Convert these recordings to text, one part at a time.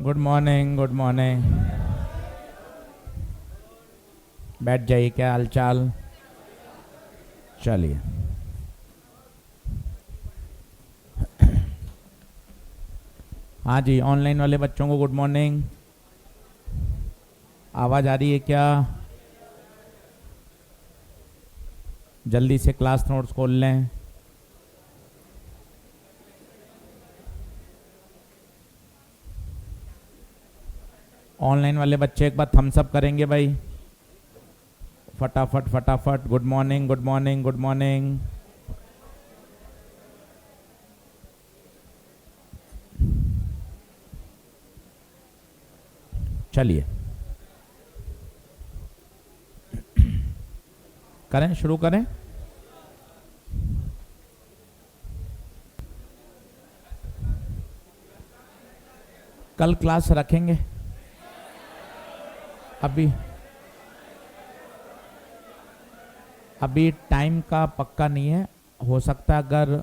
Good morning, good morning. बैठ जाइए, क्या हाल चाल? चलिए, हाँ जी, ऑनलाइन वाले बच्चों को गुड मॉर्निंग। आवाज़ आ रही है क्या? जल्दी से क्लास नोट्स खोल लें। ऑनलाइन वाले बच्चे एक बार थम्स अप करेंगे भाई, फटाफट फटाफट। Good morning, good morning, good morning. चलिए करें, शुरू करें। कल क्लास रखेंगे। अभी टाइम का पक्का नहीं है, हो सकता है अगर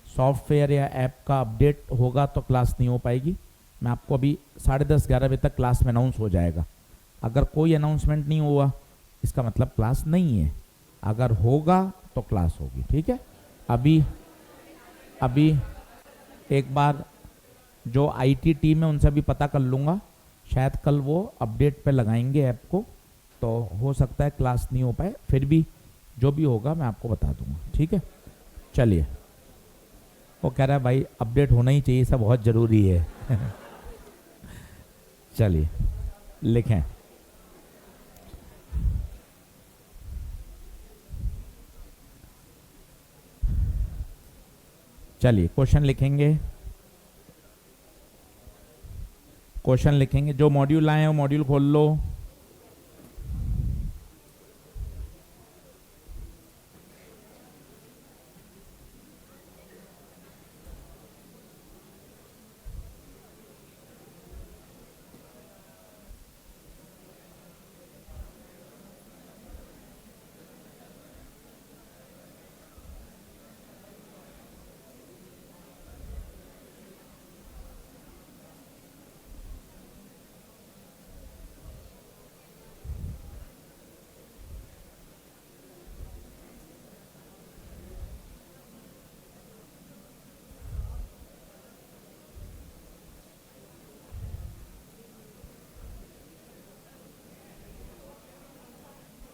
सॉफ्टवेयर या ऐप का अपडेट होगा तो क्लास नहीं हो पाएगी। मैं आपको अभी 10:30 11 बजे तक क्लास में अनाउंस हो जाएगा। अगर कोई अनाउंसमेंट नहीं हुआ इसका मतलब क्लास नहीं है, अगर होगा तो क्लास होगी, ठीक है। अभी एक बार जो आईटी टीम है उनसे भी पता कर लूँगा, शायद कल वो अपडेट पे लगाएंगे ऐप को, तो हो सकता है क्लास नहीं हो पाए। फिर भी जो भी होगा मैं आपको बता दूंगा, ठीक है। चलिए, वो कह रहा है भाई अपडेट होना ही चाहिए, सब बहुत ज़रूरी है। चलिए लिखें। चलिए क्वेश्चन लिखेंगे। क्वेश्चन लिखेंगे, जो मॉड्यूल आए हैं वो मॉड्यूल खोल लो।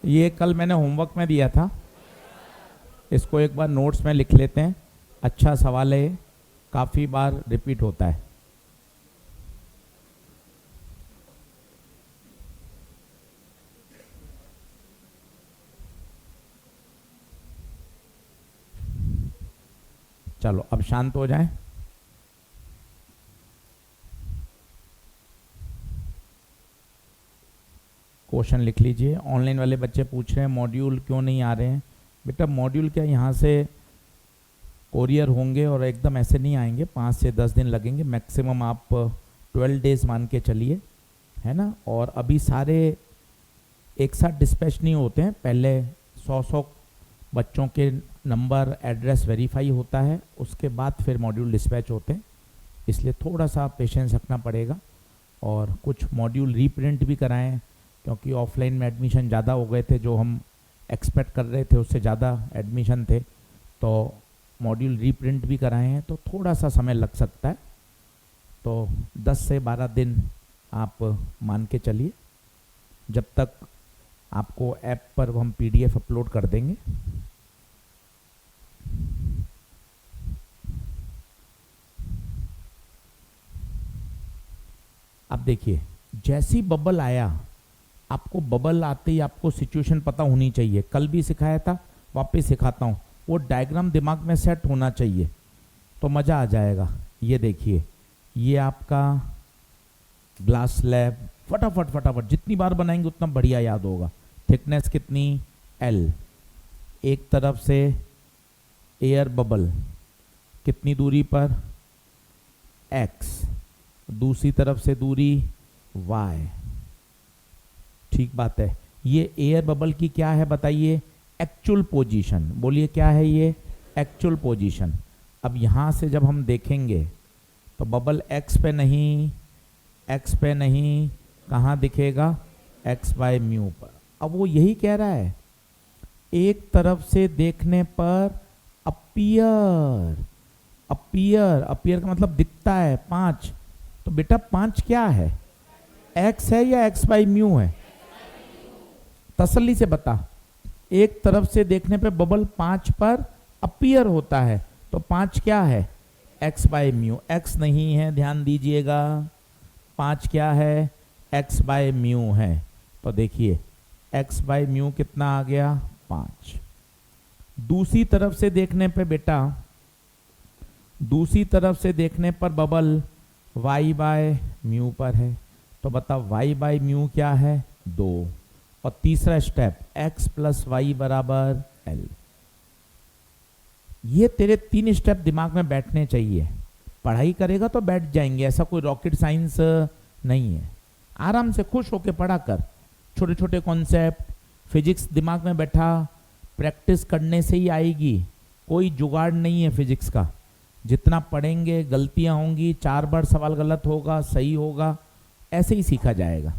ये कल मैंने होमवर्क में दिया था, इसको एक बार नोट्स में लिख लेते हैं। अच्छा सवाल है, काफ़ी बार रिपीट होता है। चलो अब शांत हो जाएं। क्वेश्चन लिख लीजिए। ऑनलाइन वाले बच्चे पूछ रहे हैं मॉड्यूल क्यों नहीं आ रहे हैं। बेटा मॉड्यूल क्या यहाँ से कोरियर होंगे और एकदम ऐसे नहीं आएंगे, 5 से 10 दिन लगेंगे मैक्सिमम। आप 12 डेज मान के चलिए, है ना। और अभी सारे एक साथ डिस्पैच नहीं होते हैं, पहले 100 बच्चों के नंबर एड्रेस वेरीफाई होता है, उसके बाद फिर मॉड्यूल डिस्पैच होते हैं, इसलिए थोड़ा सा पेशेंस रखना पड़ेगा। और कुछ मॉड्यूल रीप्रिंट भी कराएं, क्योंकि ऑफलाइन में एडमिशन ज़्यादा हो गए थे, जो हम एक्सपेक्ट कर रहे थे उससे ज़्यादा एडमिशन थे, तो मॉड्यूल रीप्रिंट भी कराए हैं, तो थोड़ा सा समय लग सकता है। तो 10 से 12 दिन आप मान के चलिए, जब तक आपको ऐप पर हम पीडीएफ अपलोड कर देंगे। अब देखिए, जैसी बबल आया, आपको बबल आते ही आपको सिचुएशन पता होनी चाहिए। कल भी सिखाया था, वापस सिखाता हूँ, वो डायग्राम दिमाग में सेट होना चाहिए तो मज़ा आ जाएगा। ये देखिए, ये आपका ग्लास स्लैब, फटाफट फटाफट जितनी बार बनाएंगे उतना बढ़िया याद होगा। थिकनेस कितनी? L। एक तरफ से एयर बबल कितनी दूरी पर? X। दूसरी तरफ से दूरी Y। ठीक बात है। ये एयर बबल की क्या है बताइए? Actual position. बोलिए क्या है ये? Actual position. अब यहाँ से जब हम देखेंगे तो बबल X पे नहीं, एक्स पे नहीं, कहाँ दिखेगा, एक्स बाय म्यू पर। अब वो यही कह रहा है, एक तरफ से देखने पर अपीयर, अपीयर, अपीयर का मतलब दिखता है 5, तो बेटा 5 क्या है, एक्स है या एक्स बाई म्यू है, तसल्ली से बता। एक तरफ से देखने पे बबल 5 पर अपीयर होता है, तो 5 क्या है, एक्स बाई म्यू, एक्स नहीं है, ध्यान दीजिएगा, 5 क्या है, एक्स बाय म्यू है। तो देखिए एक्स बाय म्यू कितना आ गया, 5। दूसरी तरफ से देखने पे बेटा, दूसरी तरफ से देखने पर बबल y बाय म्यू पर है, तो बता y बाय म्यू क्या है, 2। और तीसरा स्टेप x प्लस वाई बराबर l। ये तेरे 3 स्टेप दिमाग में बैठने चाहिए, पढ़ाई करेगा तो बैठ जाएंगे, ऐसा कोई रॉकेट साइंस नहीं है। आराम से खुश होके पढ़ा कर, छोटे छोटे कॉन्सेप्ट, फिजिक्स दिमाग में बैठा, प्रैक्टिस करने से ही आएगी, कोई जुगाड़ नहीं है फिजिक्स का। जितना पढ़ेंगे गलतियां होंगी, 4 बार सवाल गलत होगा, सही होगा, ऐसे ही सीखा जाएगा।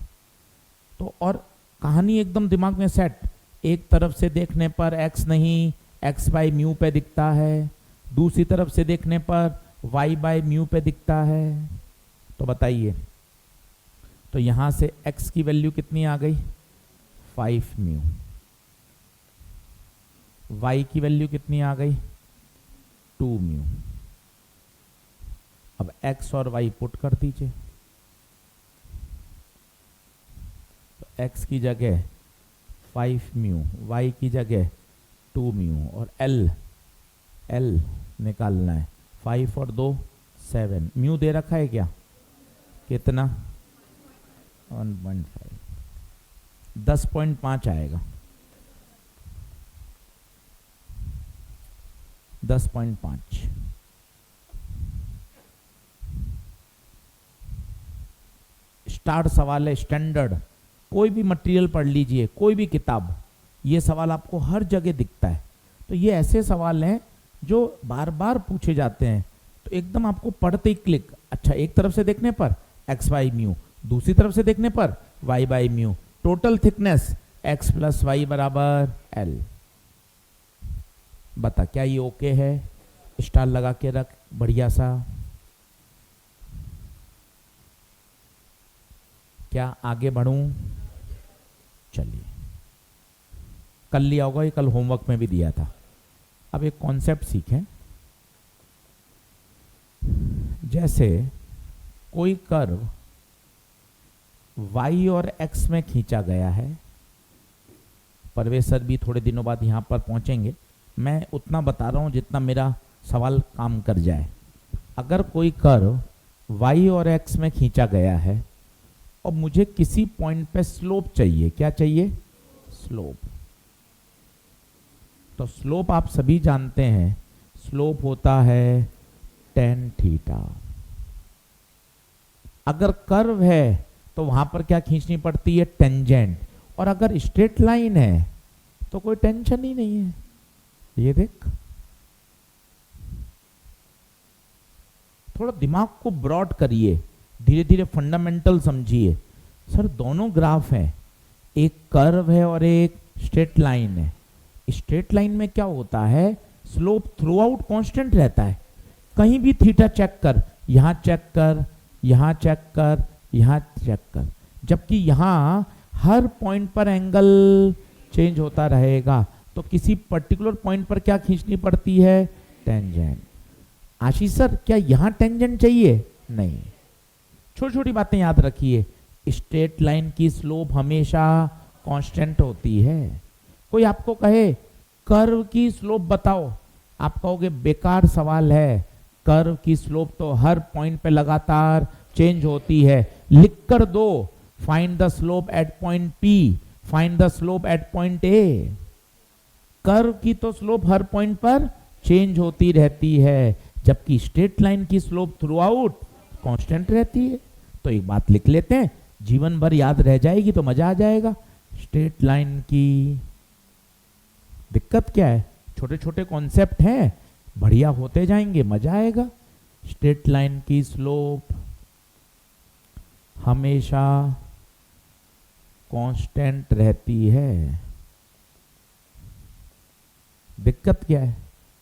तो और कहानी एकदम दिमाग में सेट, एक तरफ से देखने पर x नहीं, x बाई म्यू पे दिखता है, दूसरी तरफ से देखने पर y बाई म्यू पे दिखता है। तो बताइए, तो यहां से x की वैल्यू कितनी आ गई, 5 म्यू, y की वैल्यू कितनी आ गई, 2 म्यू। अब x और y पुट कर दीजिए, तो x की जगह 5 म्यू, y की जगह 2 म्यू, और l निकालना है, 5 और 2 7, म्यू दे रखा है क्या, कितना 1.5, 10.5 आएगा, 10.5। स्टार्ट सवाल है, स्टैंडर्ड, कोई भी मटेरियल पढ़ लीजिए, कोई भी किताब, ये सवाल आपको हर जगह दिखता है। तो ये ऐसे सवाल हैं जो बार बार पूछे जाते हैं, तो एकदम आपको पढ़ते ही क्लिक, अच्छा एक तरफ से देखने पर एक्स बाई म्यू, दूसरी तरफ से देखने पर y by mu, total thickness x plus y बराबर एल। बता क्या ये ओके है, स्टार लगा के रख बढ़िया सा। क्या आगे बढ़ूं, चलिए, कल लिया होगा ये, कल होमवर्क में भी दिया था। अब एक कॉन्सेप्ट सीखें, जैसे कोई कर्व y और x में खींचा गया है, परवेश सर भी थोड़े दिनों बाद यहाँ पर पहुँचेंगे, मैं उतना बता रहा हूँ जितना मेरा सवाल काम कर जाए। अगर कोई कर्व y और x में खींचा गया है और मुझे किसी पॉइंट पे स्लोप चाहिए, क्या चाहिए, स्लोप, तो स्लोप आप सभी जानते हैं, स्लोप होता है tan थीटा। अगर कर्व है तो वहां पर क्या खींचनी पड़ती है, टेंजेंट, और अगर स्ट्रेट लाइन है तो कोई टेंशन ही नहीं है। ये देख, थोड़ा दिमाग को ब्रॉड करिए, धीरे धीरे फंडामेंटल समझिए। सर दोनों ग्राफ हैं, एक कर्व है और एक स्ट्रेट लाइन है। स्ट्रेट लाइन में क्या होता है, स्लोप थ्रू आउट कांस्टेंट रहता है, कहीं भी थीटा चेक कर, यहां चेक कर, यहां चेक कर, यहां चेक कर, जबकि यहां हर पॉइंट पर एंगल चेंज होता रहेगा। तो किसी पर्टिकुलर पॉइंट पर क्या खींचनी पड़ती है, टेंजेंट। आशीष सर क्या यहां टेंजेंट चाहिए, नहीं। छोटी छोटी बातें याद रखिए, स्ट्रेट लाइन की स्लोप हमेशा कांस्टेंट होती है। कोई आपको कहे कर्व की स्लोप बताओ, आप कहोगे बेकार सवाल है, कर्व की स्लोप तो हर पॉइंट पे लगातार चेंज होती है। लिख कर दो, find the slope eight point P, find the slope eight point A। Curve की तो स्लोप हर पॉइंट पर चेंज होती रहती है, जबकि स्ट्रेट लाइन की स्लोप थ्रू आउट कांस्टेंट रहती है। तो एक बात लिख लेते हैं, जीवन भर याद रह जाएगी तो मजा आ जाएगा। स्ट्रेट लाइन की दिक्कत क्या है, छोटे छोटे कॉन्सेप्ट हैं, बढ़िया होते जाएंगे, मजा आएगा। स्ट्रेट लाइन की स्लोप हमेशा कांस्टेंट रहती है। दिक्कत क्या है?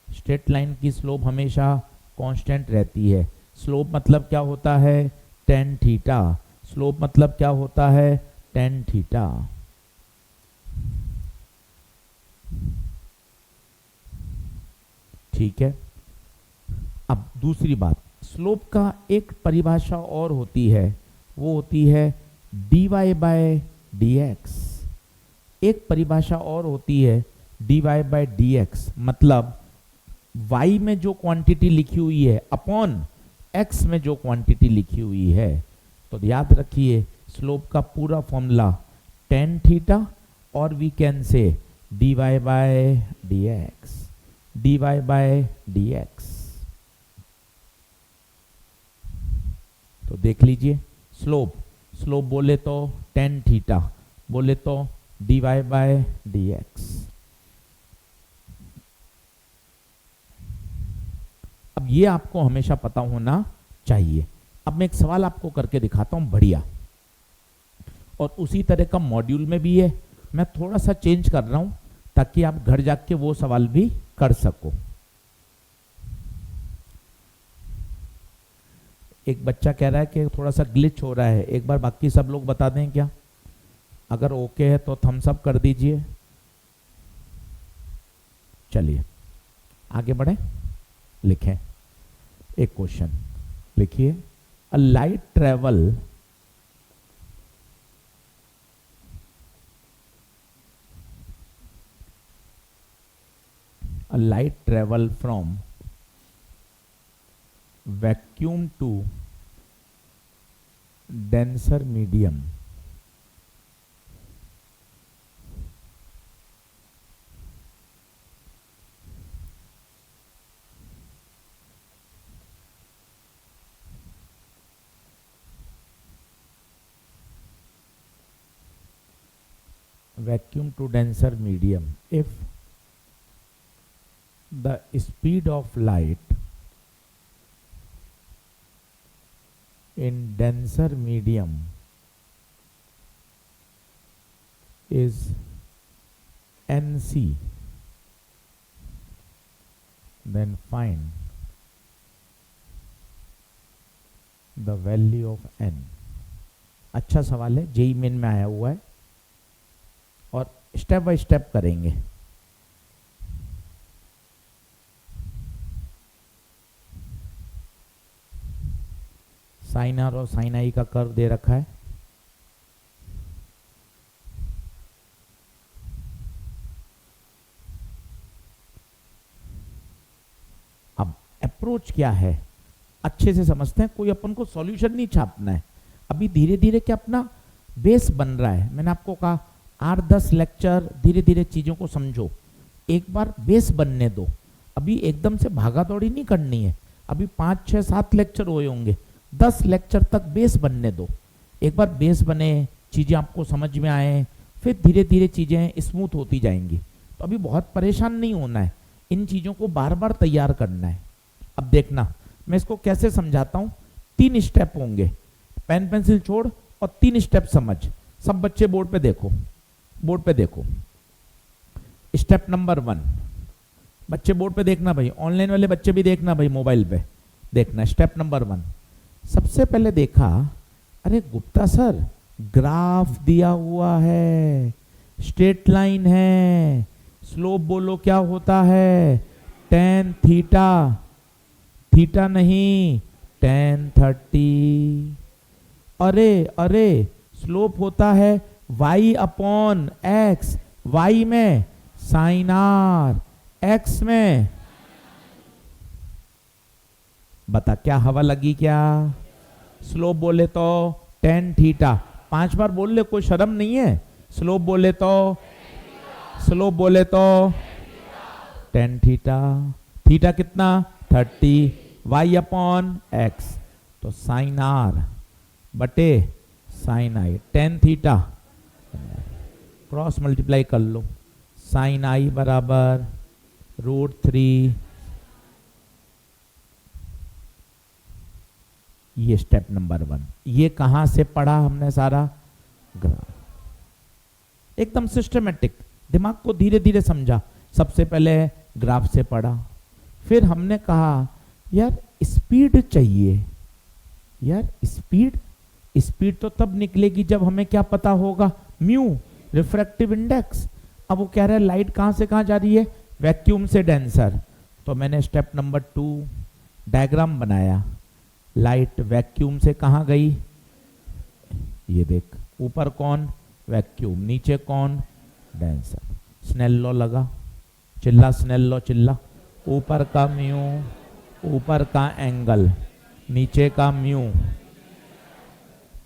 स्ट्रेट लाइन की स्लोप हमेशा कांस्टेंट रहती है। स्लोप मतलब क्या होता है? tan theta. स्लोप मतलब क्या होता है? tan theta. ठीक है। अब दूसरी बात, स्लोप का एक परिभाषा और होती है, वो होती है dy बाय dx। एक परिभाषा और होती है dy बाय dx, मतलब y में जो क्वांटिटी लिखी हुई है अपॉन x में जो क्वांटिटी लिखी हुई है। तो याद रखिए स्लोप का पूरा फॉर्मूला tan थीटा और we can say dy by dx, dy by dx। तो देख लीजिए स्लोप, स्लोप बोले तो tan थीटा, बोले तो dy बाय dx। अब ये आपको हमेशा पता होना चाहिए। अब मैं एक सवाल आपको करके दिखाता हूं बढ़िया, और उसी तरह का मॉड्यूल में भी है, मैं थोड़ा सा चेंज कर रहा हूं ताकि आप घर जाके वो सवाल भी कर सको। एक बच्चा कह रहा है कि थोड़ा सा ग्लिच हो रहा है, एक बार बाकी सब लोग बता दें क्या? अगर ओके है तो थम्स अप कर दीजिए। चलिए आगे बढ़े, लिखें एक क्वेश्चन, लिखिए a light travel from vacuum to denser medium if the speed of light in denser medium is nc, then find the value of n। अच्छा सवाल है, जेई मेन में आया हुआ है और स्टेप बाय स्टेप करेंगे। साइन आर और साइन आई का कर्व दे रखा है। अब अप्रोच क्या है अच्छे से समझते हैं, कोई अपन को सॉल्यूशन नहीं छापना है, अभी धीरे धीरे क्या अपना बेस बन रहा है। मैंने आपको कहा 8-10 लेक्चर धीरे धीरे चीजों को समझो, एक बार बेस बनने दो। अभी एकदम से भागा दौड़ी नहीं करनी है, अभी 5-6-7 लेक्चर हुए होंगे, 10 लेक्चर तक बेस बनने दो। एक बार बेस बने, चीजें आपको समझ में आए, फिर धीरे धीरे चीजें स्मूथ होती जाएंगी। तो अभी बहुत परेशान नहीं होना है, इन चीजों को बार बार तैयार करना है। अब देखना मैं इसको कैसे समझाता हूँ। 3 स्टेप होंगे, पेन पेंसिल छोड़ और 3 स्टेप समझ। सब बच्चे बोर्ड पे देखो, बोर्ड पे देखो। स्टेप नंबर 1, बच्चे बोर्ड पे देखना भाई, ऑनलाइन वाले बच्चे भी देखना भाई, मोबाइल पे देखना। स्टेप नंबर 1, सबसे पहले देखा, अरे गुप्ता सर ग्राफ दिया हुआ है, स्ट्रेट लाइन है, स्लोप बोलो क्या होता है? tan थीटा, थीटा नहीं tan 30। अरे अरे स्लोप होता है y अपॉन x, y में साइन आर, x में बता क्या हवा लगी क्या? स्लोप बोले तो tan थीटा, 5 बार बोल ले, कोई शर्म नहीं है। स्लोप बोले तो, स्लोप बोले तो tan थीटा, थीटा कितना? 30, y अपॉन x, तो साइन आर बटे साइन आई, tan थीटा क्रॉस मल्टीप्लाई कर लो, साइन आई बराबर √3 ये स्टेप नंबर 1। ये कहां से पढ़ा हमने सारा? ग्राफ। एकदम सिस्टमेटिक, दिमाग को धीरे धीरे समझा। सबसे पहले ग्राफ से पढ़ा, फिर हमने कहा यार स्पीड चाहिए। यार स्पीड, स्पीड तो तब निकलेगी जब हमें क्या पता होगा? Mu, refractive index. अब वो कह रहा है लाइट कहां से कहां जा रही है? वैक्यूम से डेंसर। तो मैंने स्टेप नंबर 2 डायग्राम बनाया। लाइट वैक्यूम से कहां गई? ये देख, ऊपर कौन? वैक्यूम, नीचे कौन? डेंसर। स्नेल लॉ लगा, चिल्ला स्नेल लॉ चिल्ला। ऊपर का म्यू, ऊपर का एंगल, नीचे का म्यू,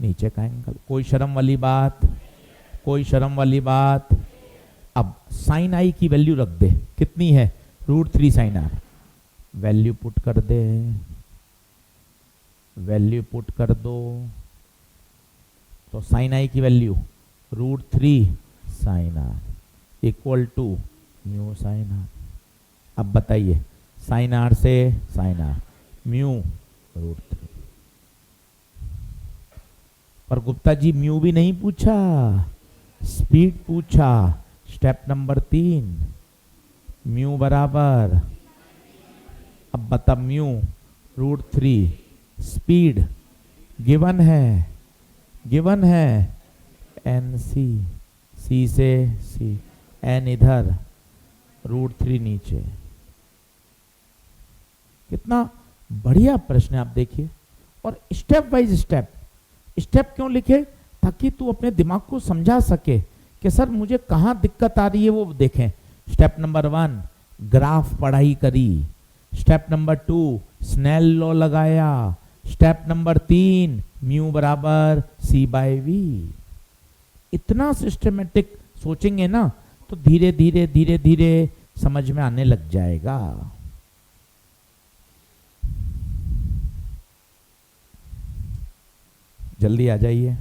नीचे का एंगल। कोई शर्म वाली बात? कोई शर्म वाली बात? अब साइन आई की वैल्यू रख दे, कितनी है? √3 साइन आर। वैल्यू पुट कर दे, वैल्यू पुट कर दो। तो साइन आई की value √3 sine r equal to mu sine r. अब बताइए, साइन आर से साइन आर, म्यू √3। पर गुप्ता जी म्यू भी नहीं पूछा, स्पीड पूछा। स्टेप नंबर 3, म्यू बराबर, अब बता म्यू √3, स्पीड गिवन है, गिवन है एन सी, सी से सी, एन इधर, √3 नीचे। कितना बढ़िया प्रश्न है, आप देखिए। और स्टेप बाय स्टेप, स्टेप क्यों लिखे? ताकि तू अपने दिमाग को समझा सके कि सर मुझे कहां दिक्कत आ रही है, वो देखें। स्टेप नंबर 1 ग्राफ पढ़ाई करी, स्टेप नंबर 2 स्नेल लॉ लगाया, स्टेप नंबर 3 म्यू बराबर C/V। इतना सिस्टमेटिक सोचेंगे ना तो धीरे धीरे धीरे धीरे समझ में आने लग जाएगा। जल्दी आ जाइए।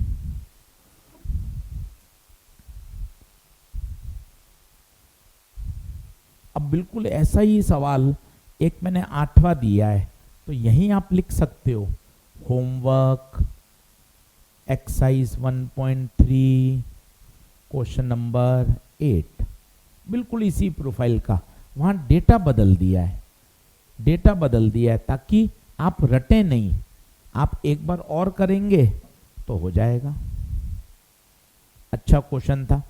अब बिल्कुल ऐसा ही सवाल एक मैंने 8वां दिया है, तो यहीं आप लिख सकते हो। होमवर्क एक्सरसाइज 1.3 क्वेश्चन नंबर 8, बिल्कुल इसी प्रोफाइल का। वहां डेटा बदल दिया है, डेटा बदल दिया है ताकि आप रटे नहीं। आप एक बार और करेंगे तो हो जाएगा। अच्छा क्वेश्चन था।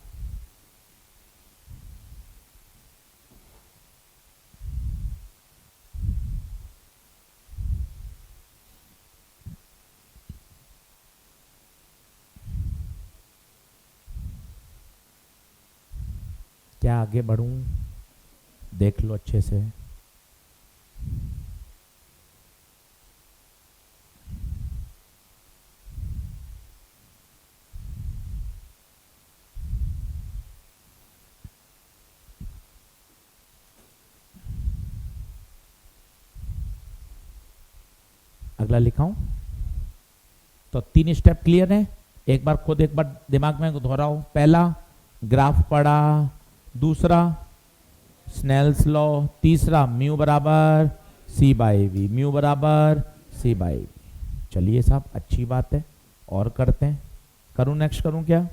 क्या आगे बढ़ूं? देख लो अच्छे से। अगला लिखाऊं? तो 3 स्टेप क्लियर है। एक बार खुद एक बार दिमाग में दोहराओ। पहला ग्राफ पढ़ा, दूसरा स्नेल्स लॉ, तीसरा म्यू बराबर C/V, म्यू बराबर C/V। चलिए साहब, अच्छी बात है, और करते हैं। करूं नेक्स्ट, करूं क्या?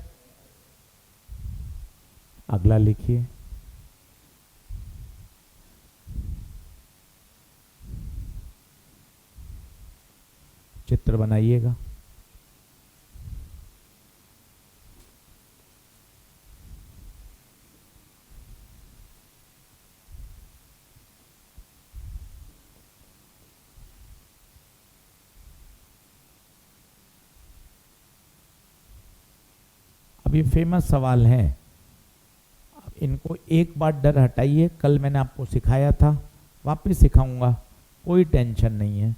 अगला लिखिए। चित्र बनाइएगा। अब ये फेमस सवाल है, अब इनको एक बार डर हटाइए। कल मैंने आपको सिखाया था, वापस सिखाऊंगा, कोई टेंशन नहीं है।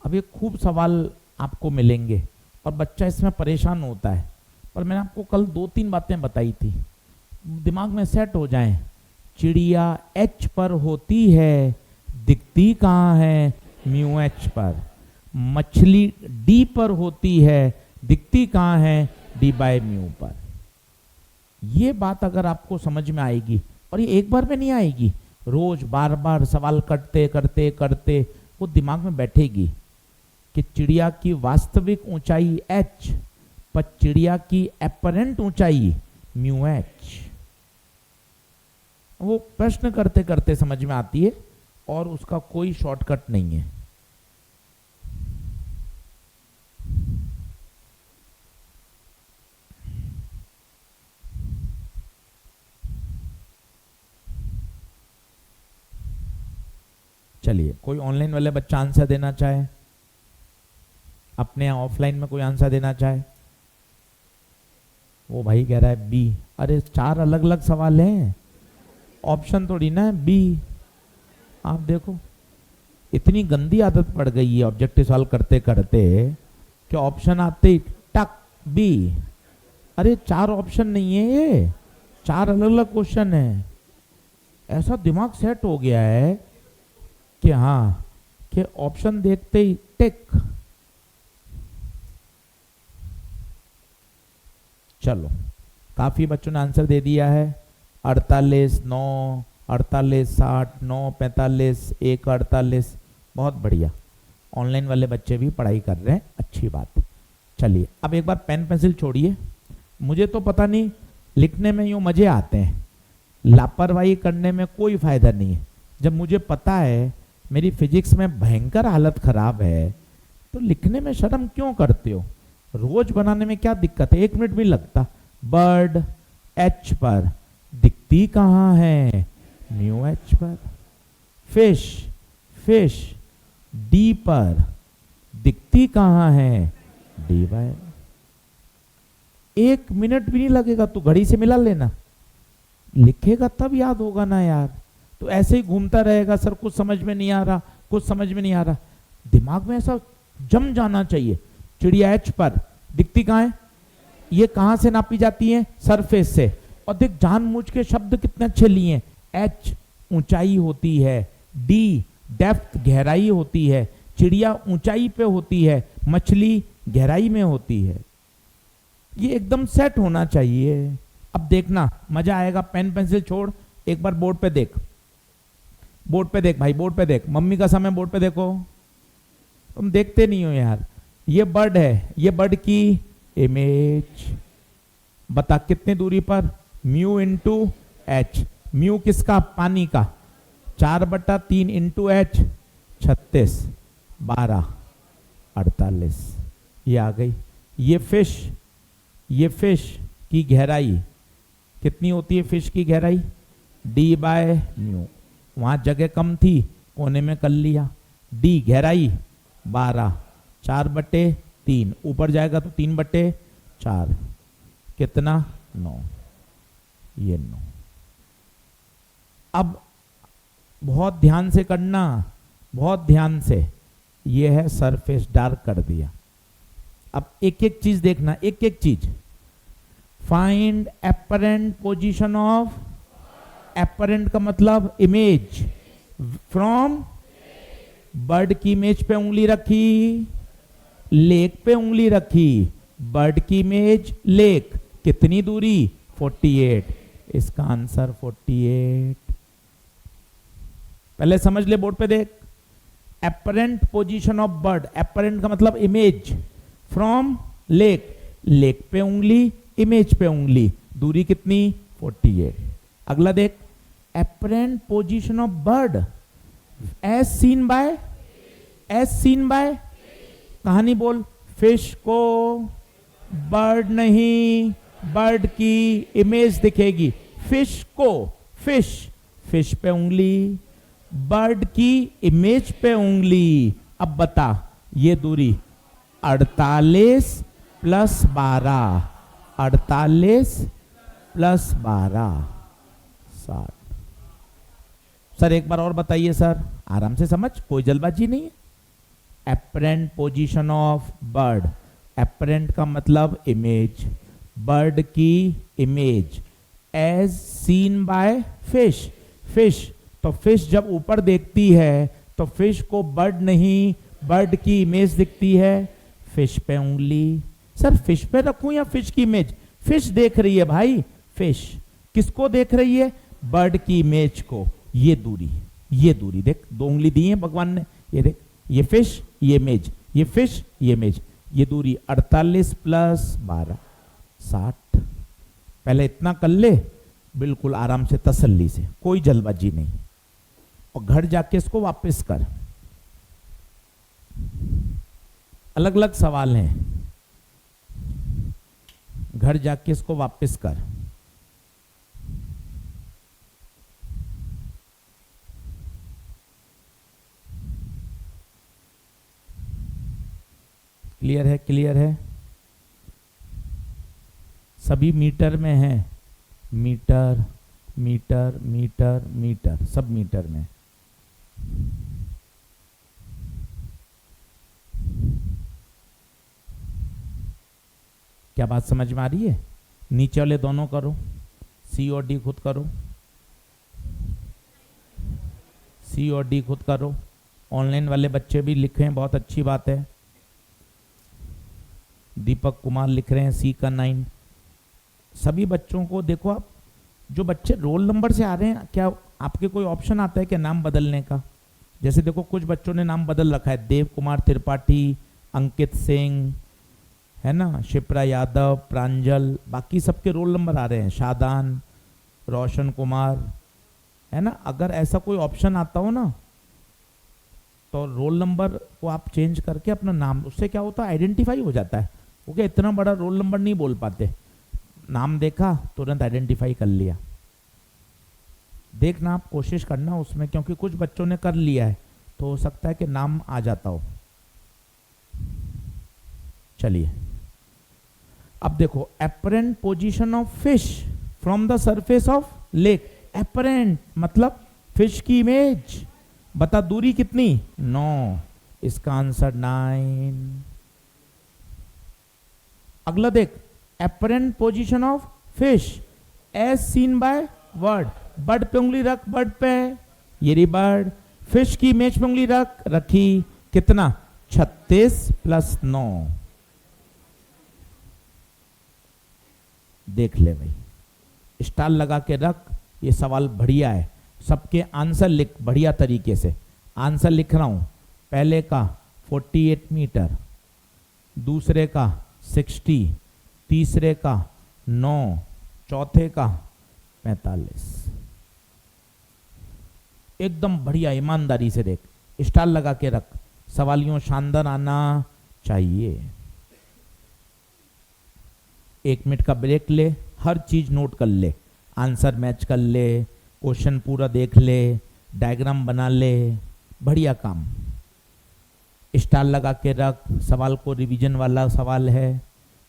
अब ये खूब सवाल आपको मिलेंगे और बच्चा इसमें परेशान होता है, पर मैंने आपको कल 2-3 बातें बताई थी, दिमाग में सेट हो जाएं। चिड़िया एच पर होती है, दिखती कहाँ है? म्यू एच पर। मछली डी पर होती है, दिखती कहाँ है? डी बाय म्यू पर। ये बात अगर आपको समझ में आएगी, और ये एक बार में नहीं आएगी, रोज बार बार सवाल करते करते करते वो दिमाग में बैठेगी कि चिड़िया की वास्तविक ऊंचाई एच, पर चिड़िया की एपरेंट ऊंचाई म्यू एच। वो प्रश्न करते करते समझ में आती है और उसका कोई शॉर्टकट नहीं है। चलिए, कोई ऑनलाइन वाले बच्चा आंसर देना चाहे, अपने ऑफलाइन में कोई आंसर देना चाहे? वो भाई कह रहा है बी। अरे 4 अलग अलग सवाल हैं, ऑप्शन थोड़ी ना है बी। आप देखो, इतनी गंदी आदत पड़ गई है ऑब्जेक्टिव सॉल्व करते करते कि ऑप्शन आते ही टक बी। अरे 4 ऑप्शन नहीं है, ये 4 अलग अलग क्वेश्चन है। ऐसा दिमाग सेट हो गया है कि हाँ, कि ऑप्शन देखते ही टिक। चलो, काफी बच्चों ने आंसर दे दिया है। 48, 9, 48, 60, 9, 45, 1, 48। बहुत बढ़िया, ऑनलाइन वाले बच्चे भी पढ़ाई कर रहे हैं, अच्छी बात। चलिए, अब एक बार पेन पेंसिल छोड़िए। मुझे तो पता नहीं, लिखने में यूँ मजे आते हैं, लापरवाही करने में कोई फायदा नहीं है। जब मुझे पता है मेरी फिजिक्स में भयंकर हालत खराब है, तो लिखने में शर्म क्यों करते हो? रोज बनाने में क्या दिक्कत है? 1 मिनट भी लगता। बर्ड एच पर, दिखती कहाँ है? म्यू एच पर। फिश, फिश डी पर, दिखती कहाँ है? D bye. 1 मिनट भी नहीं लगेगा, तू घड़ी से मिला लेना, लिखेगा तब याद होगा ना यार। तो ऐसे ही घूमता रहेगा, सर कुछ समझ में नहीं आ रहा, कुछ समझ में नहीं आ रहा। दिमाग में ऐसा जम जाना चाहिए। चिड़िया एच पर, दिखती कहाँ है? ये कहाँ से नापी जाती है? सरफेस से। और देख, जानबूझ के शब्द कितने अच्छे लिए। एच ऊंचाई होती है, डी डेप्थ गहराई होती है। चिड़िया ऊंचाई पे होती है, मछली गहराई में होती है। ये एकदम सेट होना चाहिए। अब देखना मजा आएगा। पेन पेंसिल छोड़, एक बार बोर्ड पे देख, बोर्ड पे देख भाई, बोर्ड पे देख। मम्मी का समय बोर्ड पे देखो, तुम देखते नहीं हो यार। ये बर्ड है, ये बर्ड की इमेज। बता कितनी दूरी पर? Mu into H. म्यू किसका? पानी का। 4/3 इंटू एच, 36, 12, 48। ये आ गई। ये फिश, ये फिश की गहराई कितनी होती है? फिश की गहराई डी बाय म्यू। वहां जगह कम थी, कोने में कर लिया। डी गहराई 12, 4/3, ऊपर जाएगा तो 3/4, कितना? 9। ये 9। अब बहुत ध्यान से करना, बहुत ध्यान से। ये है सरफेस, डार्क कर दिया। अब एक एक चीज देखना, एक एक चीज। Find apparent position of, apparent का मतलब इमेज, फ्रॉम। बर्ड की इमेज पे उंगली रखी, लेक पे उंगली रखी। बर्ड की इमेज, लेक, कितनी दूरी? 48। इसका आंसर 48। पहले समझ ले, बोर्ड पे देख। Apparent position of bird, apparent का मतलब इमेज, फ्रॉम लेक, लेक पे उंगली, इमेज पे उंगली, दूरी कितनी? 48। अगला देख, apparent position of bird as seen by, as seen by, कहानी बोल। फिश को, बर्ड नहीं, बर्ड की इमेज दिखेगी। फिश को, फिश, फिश पे उंगली, बर्ड की इमेज पे उंगली। अब बता, ये दूरी 48 + 12, 48 + 12, 60। सर एक बार और बताइए सर, आराम से समझ, कोई जल्दबाजी नहीं है। Apparent position of bird, apparent का मतलब इमेज, बर्ड की image as seen by fish, fish तो फिश जब ऊपर देखती है तो फिश को बर्ड नहीं, बर्ड की इमेज दिखती है। फिश पे उंगली, सर फिश पे रखूं या फिश की इमेज? फिश देख रही है भाई, फिश किसको देख रही है? बर्ड की इमेज को। ये दूरी देख, 2 उंगली दी है भगवान ने, ये देख, ये फिश ये इमेज, ये फिश ये इमेज, ये दूरी 48 + 12 60। पहले इतना कर ले, बिल्कुल आराम से तसल्ली से, कोई जल्दबाजी नहीं, और घर जाके इसको वापस कर। अलग अलग सवाल हैं, घर जाके इसको वापस कर। क्लियर है? क्लियर है? सभी मीटर में है, मीटर मीटर मीटर मीटर, सब मीटर में। क्या बात समझ में आ रही है? नीचे वाले दोनों करो, सी और डी खुद करो, सी और डी खुद करो। ऑनलाइन वाले बच्चे भी लिखें, बहुत अच्छी बात है। दीपक कुमार लिख रहे हैं सी का 9। सभी बच्चों को देखो, आप जो बच्चे रोल नंबर से आ रहे हैं, क्या आपके कोई ऑप्शन आता है क्या नाम बदलने का? जैसे देखो कुछ बच्चों ने नाम बदल रखा है, देव कुमार त्रिपाठी, अंकित सिंह, है ना, शिप्रा यादव, प्रांजल, बाकी सबके रोल नंबर आ रहे हैं, शादान, रोशन कुमार, है ना। अगर ऐसा कोई ऑप्शन आता हो ना, तो रोल नंबर को आप चेंज करके अपना नाम, उससे क्या होता है, आइडेंटिफाई हो जाता है। ओके, इतना बड़ा रोल नंबर नहीं बोल पाते, नाम देखा तुरंत आइडेंटिफाई कर लिया। देखना, आप कोशिश करना उसमें, क्योंकि कुछ बच्चों ने कर लिया है तो हो सकता है कि नाम आ जाता हो। चलिए अब देखो, apparent position of fish from the surface of lake. Apparent मतलब फिश की इमेज, बता दूरी कितनी? 9, इसका आंसर 9। अगला देख, apparent position of fish as seen by bird. Bird पे उंगली रख, बर्ड पे, ये रही बर्ड, फिश की इमेज पे उंगली रख, रखी, कितना? 36 + 9। देख ले भाई, स्टार लगा के रख। ये सवाल बढ़िया है, सबके आंसर लिख बढ़िया तरीके से। आंसर लिख रहा हूं, पहले का 48 मीटर, दूसरे का 60, तीसरे का 9, चौथे का 45। एकदम बढ़िया, ईमानदारी से देख, स्टार लगा के रख, सवाल यूं शानदार आना चाहिए। 1 मिनट का ब्रेक ले, हर चीज नोट कर ले, आंसर मैच कर ले, क्वेश्चन पूरा देख ले, डायग्राम बना ले, बढ़िया काम। स्टार लगा के रख, सवाल को रिवीजन वाला सवाल है,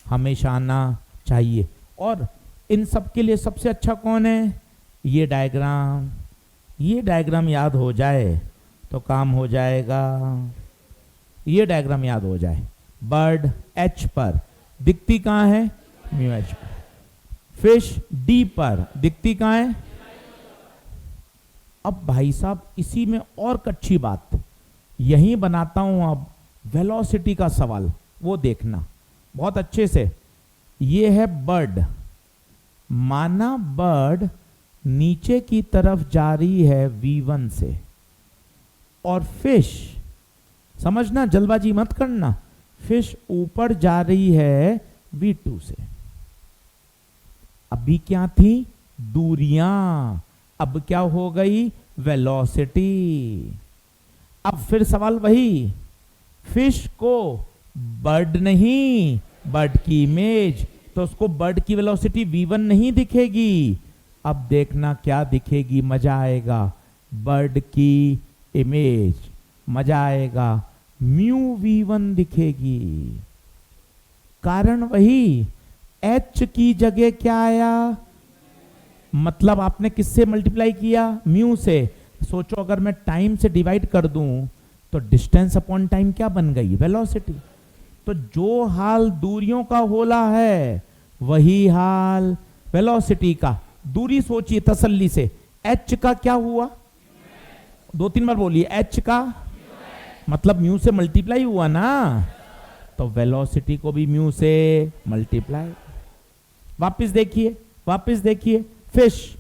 हमेशा आना चाहिए। और इन सब के लिए सबसे अच्छा कौन है? ये डायग्राम। ये डायग्राम याद हो जाए तो काम हो जाएगा। ये डायग्राम याद हो जाए। बर्ड एच पर दिखती कहाँ है? म्यू एच पर। फिश डी पर दिखती कहाँ है? अब भाई साहब इसी में और कच्ची बात यही बनाता हूं। अब वेलोसिटी का सवाल वो देखना बहुत अच्छे से। ये है बर्ड, माना बर्ड नीचे की तरफ जा रही है v1 से, और फिश, समझना जल्दबाजी मत करना, फिश ऊपर जा रही है v2 से। अभी क्या थी? दूरियां, अब क्या हो गई? वेलोसिटी। अब फिर सवाल वही, फिश को बर्ड नहीं, बर्ड की इमेज, तो उसको बर्ड की वेलोसिटी v1 नहीं दिखेगी। अब देखना क्या दिखेगी, मजा आएगा, बर्ड की इमेज, मजा आएगा, म्यू v1 दिखेगी। कारण वही, h की जगह क्या आया? मतलब आपने किससे मल्टीप्लाई किया? म्यू से। सोचो अगर मैं टाइम से डिवाइड कर दूं तो डिस्टेंस अपॉन टाइम क्या बन गई? वेलोसिटी। तो जो हाल दूरियों का होला है वही हाल वेलोसिटी का। दूरी सोचिए तसल्ली से, h का क्या हुआ? 2-3 बार बोलिए, h का मतलब म्यू से मल्टीप्लाई हुआ ना, तो वेलोसिटी को भी म्यू से मल्टीप्लाई। वापस देखिए फिश,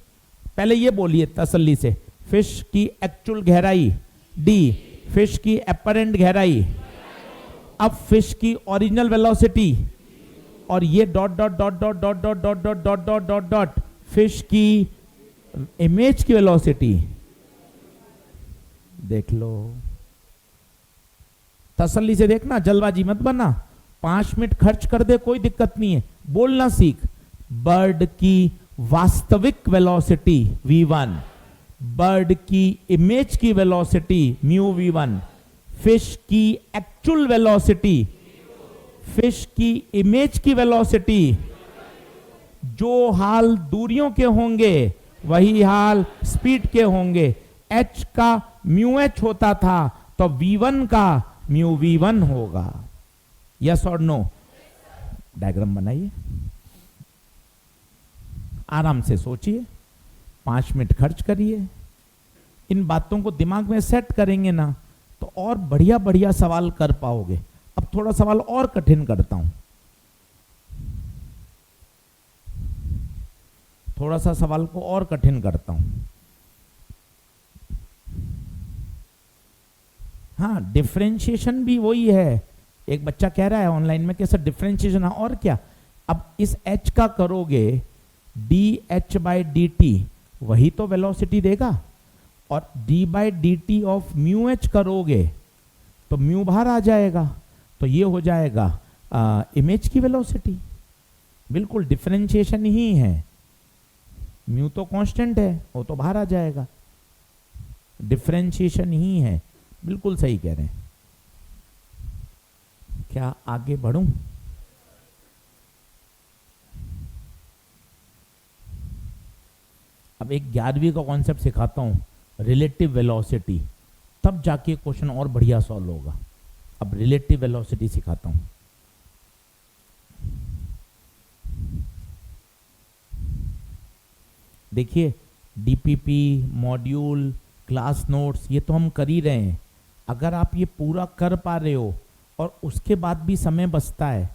पहले ये बोलिए तसल्ली से, फिश की एक्चुअल गहराई d, फिश की अपरेंट गहराई, अब फिश की ओरिजिनल वेलोसिटी, और ये dot dot dot dot dot dot dot dot dot dot dot dot fish की इमेज की वेलोसिटी। देख लो, तसल्ली से देखना, जल्दबाजी मत बना। 5 मिनट खर्च कर दे कोई दिक्कत नहीं है, बोलना सीख। बर्ड की वास्तविक वेलोसिटी v1, बर्ड की इमेज की वेलोसिटी म्यू v1, फिश की एक्चुअल वेलोसिटी, फिश की इमेज की वेलोसिटी। जो हाल दूरियों के होंगे वही हाल स्पीड के होंगे। h का म्यू h होता था तो v1 का म्यू v1 होगा। यस और नो? डायग्राम बनाइए, आराम से सोचिए, 5 मिनट खर्च करिए, इन बातों को दिमाग में सेट करेंगे ना तो और बढ़िया बढ़िया सवाल कर पाओगे। अब थोड़ा सवाल और कठिन करता हूं, थोड़ा सा सवाल को और कठिन करता हूं। हाँ, डिफरेंशिएशन भी वही है। एक बच्चा कह रहा है ऑनलाइन में कि सर डिफरेंशिएशन, और क्या? अब इस h का करोगे dh/dt, वही तो वेलोसिटी देगा, और d/dt ऑफ म्यू h करोगे तो म्यू बाहर आ जाएगा, तो ये हो जाएगा इमेज की वेलोसिटी। बिल्कुल डिफरेंशिएशन ही है, म्यू तो कांस्टेंट है, वो तो बाहर आ जाएगा। डिफरेंशिएशन ही है, बिल्कुल सही कह रहे हैं। क्या आगे बढ़ूं? अब एक 11वीं का कॉन्सेप्ट सिखाता हूं, रिलेटिव वेलोसिटी, तब जाके क्वेश्चन और बढ़िया सॉल्व होगा। अब रिलेटिव वेलोसिटी सिखाता हूं। देखिए, डीपीपी, मॉड्यूल, क्लास नोट्स, ये तो हम कर ही रहे हैं। अगर आप ये पूरा कर पा रहे हो और उसके बाद भी समय बचता है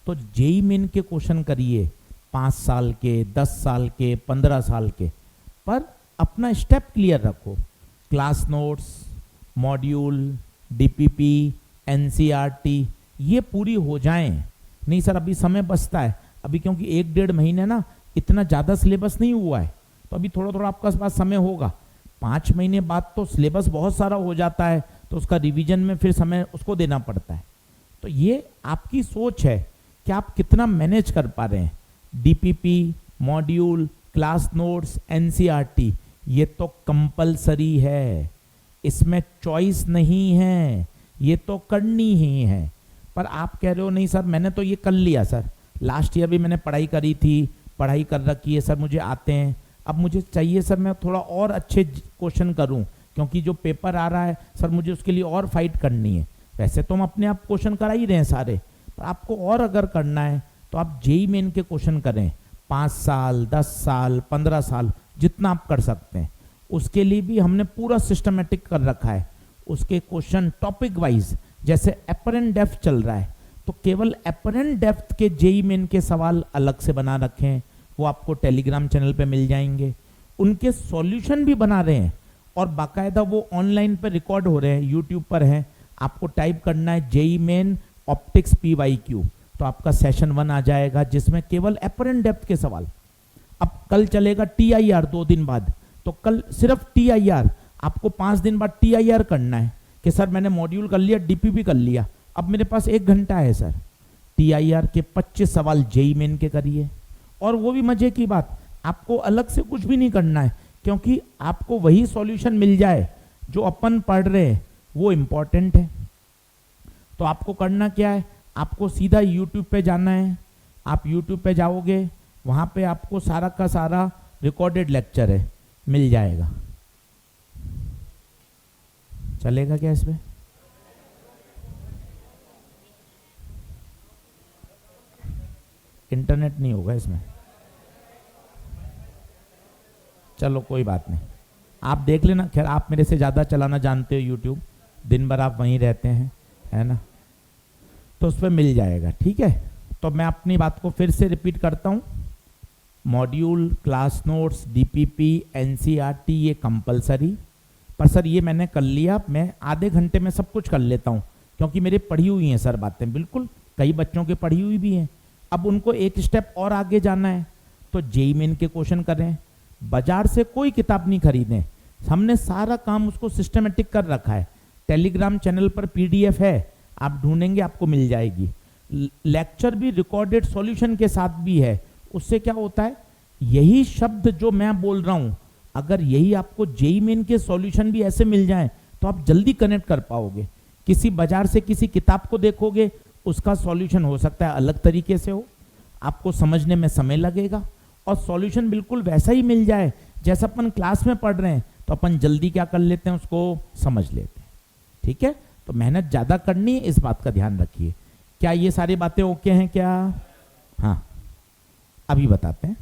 तो जेई मेन के क्वेश्चन करिए, 5 साल के, 10 साल के, 15 साल के, पर अपना स्टेप क्लियर रखो। Class notes, module, DPP, NCERT ये पूरी हो जाएं। नहीं सर अभी समय बचता है, अभी क्योंकि 1-1.5 महीने ना इतना ज़्यादा सिलेबस नहीं हुआ है, तो अभी थोड़ा थोड़ा आपके पास समय होगा। 5 महीने बाद तो सिलेबस बहुत सारा हो जाता है, तो उसका रिवीजन में फिर समय उसको देना पड़ता है। तो ये आपकी सोच है कि आप कितना मैनेज कर पा रहे हैं। DPP, module, class notes, NCERT ये तो कंपलसरी है, इसमें चॉइस नहीं है, ये तो करनी ही है। पर आप कह रहे हो नहीं सर मैंने तो ये कर लिया सर, लास्ट ईयर भी मैंने पढ़ाई करी थी, पढ़ाई कर रखी है सर, मुझे आते हैं, अब मुझे चाहिए सर मैं थोड़ा और अच्छे क्वेश्चन करूं क्योंकि जो पेपर आ रहा है सर मुझे उसके लिए और फाइट करनी है। वैसे तो हम अपने आप क्वेश्चन करा ही रहे हैं सारे, पर आपको और अगर करना है तो आप जेई मेन के क्वेश्चन करें, 5 साल, 10 साल, 15 साल, जितना आप कर सकते हैं। उसके लिए भी हमने पूरा सिस्टमेटिक कर रखा है, उसके क्वेश्चन टॉपिक वाइज। जैसे अपरेंट डेप्थ चल रहा है तो केवल अपरेंट डेप्थ के जेई मेन के सवाल अलग से बना रखे हैं, वो आपको टेलीग्राम चैनल पे मिल जाएंगे। उनके सॉल्यूशन भी बना रहे हैं और बाकायदा वो ऑनलाइन पे रिकॉर्ड हो रहे हैं, यूट्यूब पर हैं। आपको टाइप करना है जेई मेन ऑप्टिक्स PYQ, तो आपका सेशन 1 आ जाएगा जिसमें केवल अपरेंट डेप्थ के सवाल। अब कल चलेगा TIR 2 दिन बाद, तो कल सिर्फ TIR, आपको 5 दिन बाद TIR करना है कि सर मैंने मॉड्यूल कर लिया, डीपीपी कर लिया, अब मेरे पास 1 घंटा है सर, TIR के 25 सवाल जेई मेन के करिए। और वो भी मजे की बात, आपको अलग से कुछ भी नहीं करना है क्योंकि आपको वही सॉल्यूशन मिल जाए जो अपन पढ़ रहे हैं, वो इम्पॉर्टेंट है। तो आपको करना क्या है, आपको सीधा YouTube पे जाना है। आप YouTube पे जाओगे, वहाँ पे आपको सारा का सारा रिकॉर्डेड लेक्चर है, मिल जाएगा। चलेगा क्या इसमें? इंटरनेट नहीं होगा इसमें। चलो कोई बात नहीं, आप देख लेना। खैर आप मेरे से ज़्यादा चलाना जानते हो यूट्यूब, दिन भर आप वहीं रहते हैं, है ना, तो उस पर मिल जाएगा। ठीक है, तो मैं अपनी बात को फिर से रिपीट करता हूँ। Module, class notes, DPP, NCERT ये कंपलसरी, पर सर ये मैंने कर लिया, मैं आधे घंटे में सब कुछ कर लेता हूँ क्योंकि मेरे पढ़ी हुई हैं सर बातें, बिल्कुल कई बच्चों की पढ़ी हुई भी हैं। अब उनको एक स्टेप और आगे जाना है तो जेईई मेन के क्वेश्चन करें, बाजार से कोई किताब नहीं खरीदें, हमने सारा काम उसको सिस्टमेटिक कर रखा है। टेलीग्राम चैनल पर पीडीएफ है, आप ढूंढेंगे आपको मिल जाएगी। लेक्चर भी रिकॉर्डेड सॉल्यूशन के साथ भी है। उससे क्या होता है, यही शब्द जो मैं बोल रहा हूं, अगर यही आपको जेईई मेन के सॉल्यूशन भी ऐसे मिल जाएं तो आप जल्दी कनेक्ट कर पाओगे। किसी बाजार से किसी किताब को देखोगे, उसका सॉल्यूशन हो सकता है अलग तरीके से हो, आपको समझने में समय लगेगा, और सॉल्यूशन बिल्कुल वैसा ही मिल जाए जैसा अपन क्लास में पढ़ रहे हैं, तो अपन जल्दी क्या कर लेते हैं, उसको समझ लेते हैं। ठीक है, तो मेहनत ज़्यादा करनी है, इस बात का ध्यान रखिए। क्या ये सारी बातें ओके हैं क्या? हाँ, अभी बताते हैं।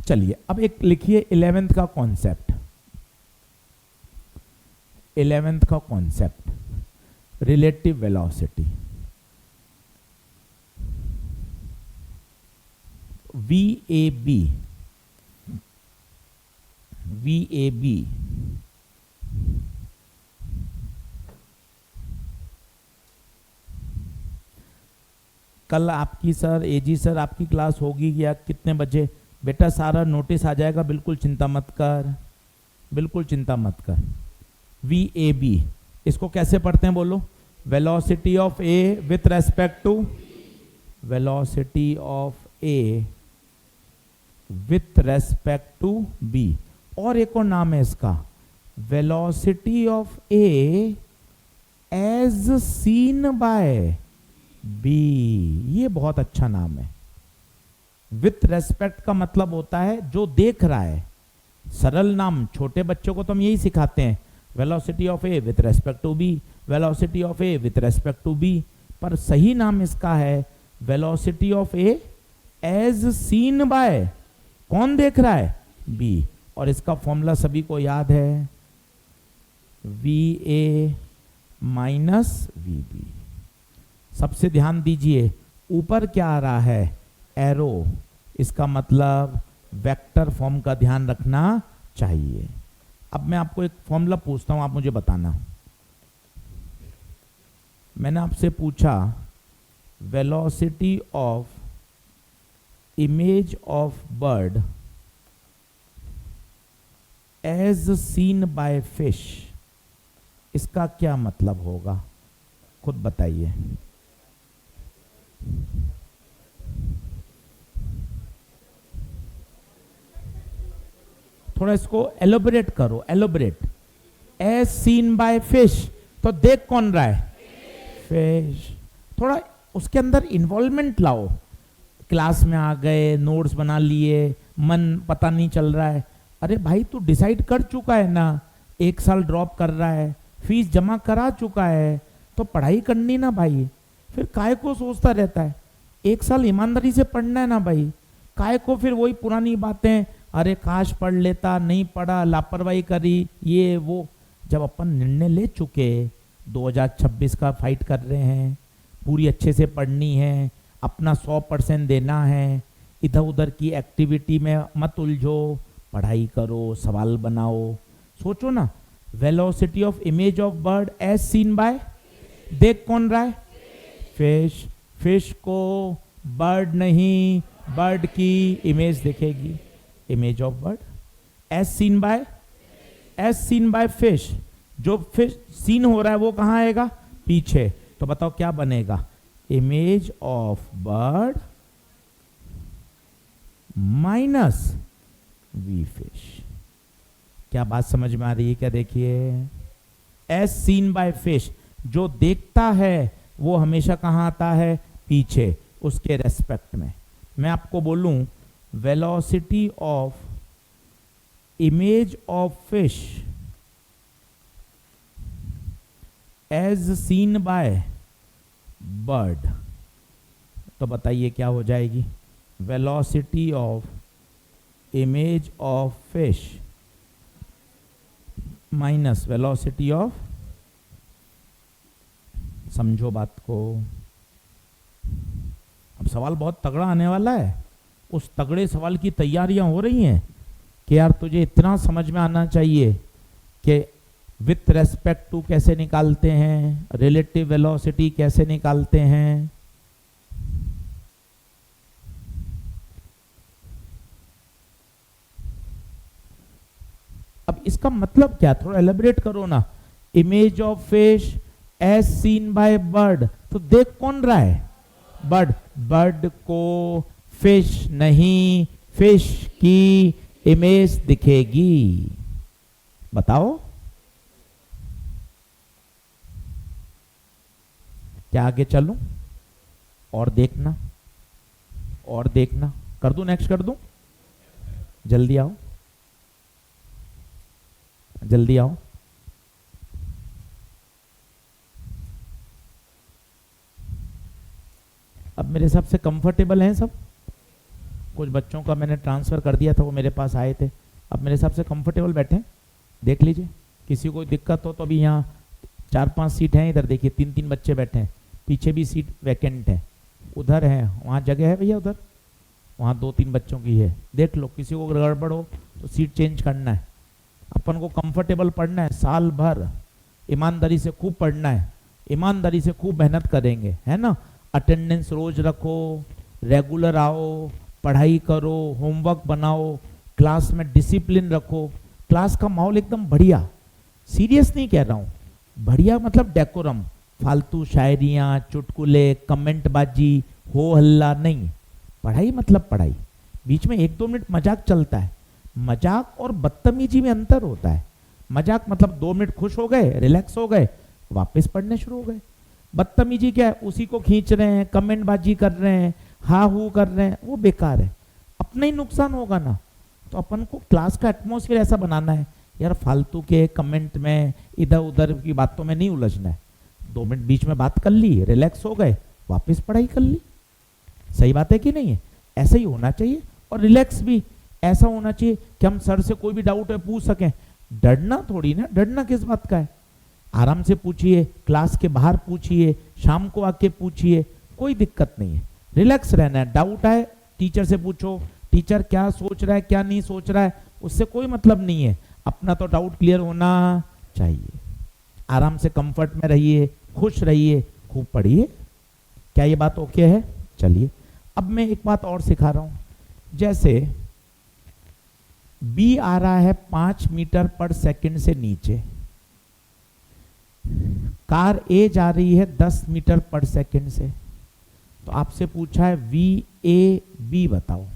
चलिए अब एक लिखिए 11th का कॉन्सेप्ट। 11th का concept relative velocity, VAB। VAB कल आपकी सर, एजी सर आपकी क्लास होगी या कितने बजे? बेटा सारा नोटिस आ जाएगा, बिल्कुल चिंता मत कर, बिल्कुल चिंता मत कर। VAB इसको कैसे पढ़ते हैं बोलो? Velocity of A with respect to, velocity of A with respect to B, और एक और नाम है इसका, velocity of A as seen by B. ये बहुत अच्छा नाम है। विथ रेस्पेक्ट का मतलब होता है जो देख रहा है। सरल नाम, छोटे बच्चों को तो हम यही सिखाते हैं, velocity of A with respect to B, velocity of A with respect to B, पर सही नाम इसका है velocity of A as seen by, कौन देख रहा है? बी। और इसका फॉर्मूला सभी को याद है, VA माइनस VB। सबसे ध्यान दीजिए, ऊपर क्या आ रहा है? एरो, इसका मतलब वेक्टर फॉर्म का ध्यान रखना चाहिए। अब मैं आपको एक फॉर्मूला पूछता हूं, आप मुझे बताना। मैंने आपसे पूछा velocity of image of bird as seen by fish, इसका क्या मतलब होगा? खुद बताइए। थोड़ा इसको एलोबरेट करो, elaborate. As seen by fish, तो देख कौन रहा है? फिश। थोड़ा उसके अंदर इन्वॉल्वमेंट लाओ। क्लास में आ गए, नोट्स बना लिए, मन पता नहीं चल रहा है। अरे भाई तू डिसाइड कर चुका है ना, 1 साल ड्रॉप कर रहा है, फीस जमा करा चुका है, तो पढ़ाई करनी ना भाई, फिर काय को सोचता रहता है? 1 साल ईमानदारी से पढ़ना है ना भाई, काय को फिर वही पुरानी बातें, अरे काश पढ़ लेता, नहीं पढ़ा, लापरवाही करी, ये वो। जब अपन निर्णय ले चुके, 2026 का फाइट कर रहे हैं, पूरी अच्छे से पढ़नी है, अपना 100% देना है, इधर उधर की एक्टिविटी में मत उलझो, पढ़ाई करो, सवाल बनाओ। सोचो ना, velocity of image of bird as seen by, देख कौन रहा है? फिश। फिश को बर्ड नहीं, बर्ड की इमेज दिखेगी, image of bird as seen by fish. जो फिश सीन हो रहा है वो कहाँ आएगा? पीछे। तो बताओ क्या बनेगा? Image of bird minus v fish. क्या बात समझ में आ रही है क्या? देखिए, एज सीन बाय फिश, जो देखता है वो हमेशा कहाँ आता है? पीछे, उसके रेस्पेक्ट में। मैं आपको बोलूं, velocity of image of fish as seen by bird, तो बताइए क्या हो जाएगी, velocity of image of fish minus velocity of, समझो बात को। अब सवाल बहुत तगड़ा आने वाला है, उस तगड़े सवाल की तैयारियां हो रही हैं कि यार तुझे इतना समझ में आना चाहिए कि विथ रेस्पेक्ट टू कैसे निकालते हैं, रिलेटिव वेलोसिटी कैसे निकालते हैं। अब इसका मतलब क्या, थोड़ा एलेबरेट करो ना। Image of fish as seen by bird, तो देख कौन रहा है, बर्ड। बर्ड को फिश नहीं, फिश की इमेज दिखेगी। बताओ क्या आगे चलूं, और देखना, और देखना, कर दूं, नेक्स्ट कर दूं, जल्दी आओ, जल्दी आओ। अब मेरे हिसाब से कंफर्टेबल हैं सब, कुछ बच्चों का मैंने ट्रांसफर कर दिया था, वो मेरे पास आए थे, अब मेरे हिसाब से कंफर्टेबल बैठे हैं। देख लीजिए, किसी को दिक्कत हो तो अभी यहाँ 4-5 सीट हैं, इधर देखिए 3-3 बच्चे बैठे हैं, पीछे भी सीट वैकेंट है, उधर है, वहाँ जगह है भैया, उधर वहाँ 2-3 बच्चों की है, देख लो, किसी को गड़बड़ हो तो सीट चेंज करना है। अपन को कंफर्टेबल पढ़ना है, साल भर ईमानदारी से खूब पढ़ना है, ईमानदारी से खूब मेहनत करेंगे, है ना। अटेंडेंस रोज रखो, रेगुलर आओ, पढ़ाई करो, होमवर्क बनाओ, क्लास में डिसिप्लिन रखो, क्लास का माहौल एकदम बढ़िया, सीरियस नहीं कह रहा हूँ, बढ़िया मतलब डेकोरम, फालतू शायरियाँ, चुटकुले, कमेंटबाजी, हो हल्ला नहीं, पढ़ाई मतलब पढ़ाई। बीच में 1-2 मिनट मजाक चलता है, मजाक और बदतमीजी में अंतर होता है। मजाक मतलब 2 मिनट खुश हो गए, रिलैक्स हो गए, वापस पढ़ने शुरू हो गए। बदतमीजी क्या है, उसी को खींच रहे हैं, कमेंटबाजी कर रहे हैं, हा हू कर रहे हैं, वो बेकार है, अपना ही नुकसान होगा ना। तो अपन को क्लास का एटमॉस्फेयर ऐसा बनाना है यार, फालतू के कमेंट में, इधर उधर की बातों में नहीं उलझना है। 2 मिनट बीच में बात कर ली, रिलैक्स हो गए, वापस पढ़ाई कर ली। सही बात है कि नहीं है, ऐसा ही होना चाहिए। और रिलैक्स भी ऐसा होना चाहिए कि हम सर से कोई भी डाउट है पूछ सकें, डरना थोड़ी ना, डरना किस बात का है, आराम से पूछिए, क्लास के बाहर पूछिए, शाम को आके पूछिए, कोई दिक्कत नहीं है, रिलैक्स रहना है। डाउट है टीचर से पूछो, टीचर क्या सोच रहा है क्या नहीं सोच रहा है उससे कोई मतलब नहीं है, अपना तो डाउट क्लियर होना चाहिए। आराम से कंफर्ट में रहिए, खुश रहिए, खूब पढ़िए। क्या ये बात ओके है? चलिए अब मैं एक बात और सिखा रहा हूं, जैसे बी आ रहा है 5 मीटर पर सेकंड से नीचे, कार ए जा रही है 10 मीटर पर सेकंड से, तो आपसे पूछा है वी ए बी बताओ।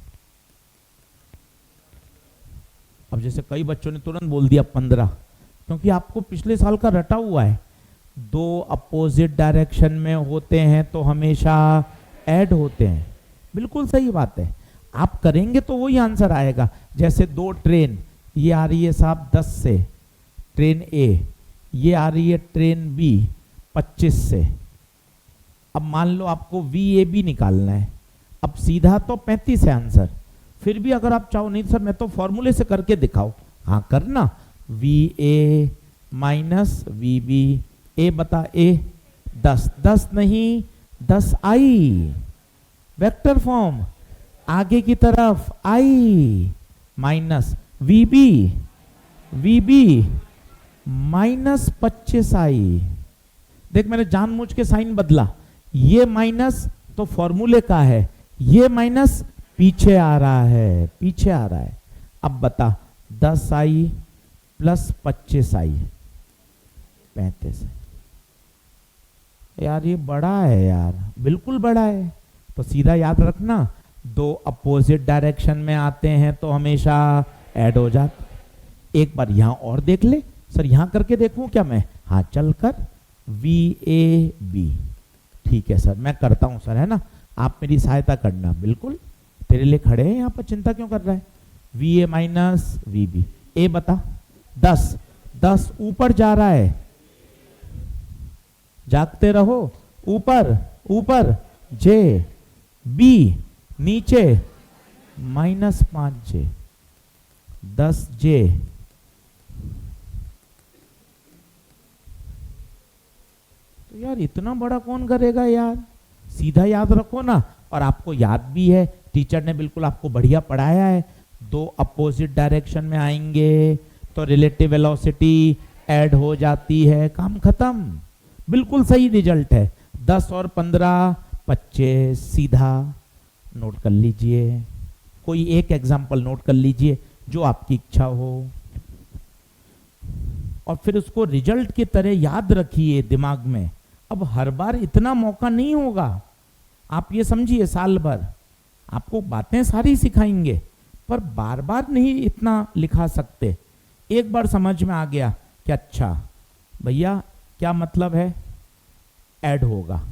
अब जैसे कई बच्चों ने तुरंत बोल दिया 15, क्योंकि आपको पिछले साल का रटा हुआ है, 2 अपोजिट डायरेक्शन में होते हैं तो हमेशा ऐड होते हैं। बिल्कुल सही बात है, आप करेंगे तो वही आंसर आएगा। जैसे 2 ट्रेन, ये आ रही है साहब 10 से ट्रेन ए, ये आ रही है ट्रेन बी 25 से। अब मान लो आपको वी ए बी निकालना है, अब सीधा तो 35 है आंसर, फिर भी अगर आप चाहो, नहीं सर मैं तो फॉर्मूले से करके दिखाओ, हाँ करना, V A minus V B, ए बता ए 10, 10 नहीं 10 आई, वेक्टर फॉर्म आगे की तरफ आई, माइनस वी बी माइनस 25 आई। देख मैंने जानबूझ के साइन बदला, ये माइनस तो फॉर्मूले का है, ये माइनस पीछे आ रहा है, पीछे आ रहा है। अब बता 10 आई प्लस 25 आई 35। यार ये बड़ा है यार, बिल्कुल बड़ा है। तो सीधा याद रखना, 2 अपोजिट डायरेक्शन में आते हैं तो हमेशा ऐड हो जाते। एक बार यहां और देख ले, सर यहां करके देखूं क्या मैं? हाँ चल कर, वी ए बी, ठीक है सर मैं करता हूं सर, है ना, आप मेरी सहायता करना, बिल्कुल तेरे लिए खड़े हैं यहाँ पर, चिंता क्यों कर रहा है। V A minus V B, ए बता 10, 10 ऊपर जा रहा है, जागते रहो, ऊपर ऊपर जे बी नीचे -5j, 10j। तो यार इतना बड़ा कौन करेगा यार, सीधा याद रखो ना। और आपको याद भी है, टीचर ने बिल्कुल आपको बढ़िया पढ़ाया है। दो अपोजिट डायरेक्शन में आएंगे तो रिलेटिव वेलोसिटी ऐड हो जाती है, काम खत्म। बिल्कुल सही रिजल्ट है। 10 और 15 25, सीधा नोट कर लीजिए। कोई एक एग्जाम्पल नोट कर लीजिए जो आपकी इच्छा हो, और फिर उसको रिजल्ट की तरह याद रखिए दिमाग में। अब हर बार इतना मौका नहीं होगा, आप ये समझिए साल भर आपको बातें सारी सिखाएंगे, पर बार बार नहीं इतना लिखा सकते। एक बार समझ में आ गया कि अच्छा भैया क्या मतलब है, ऐड होगा।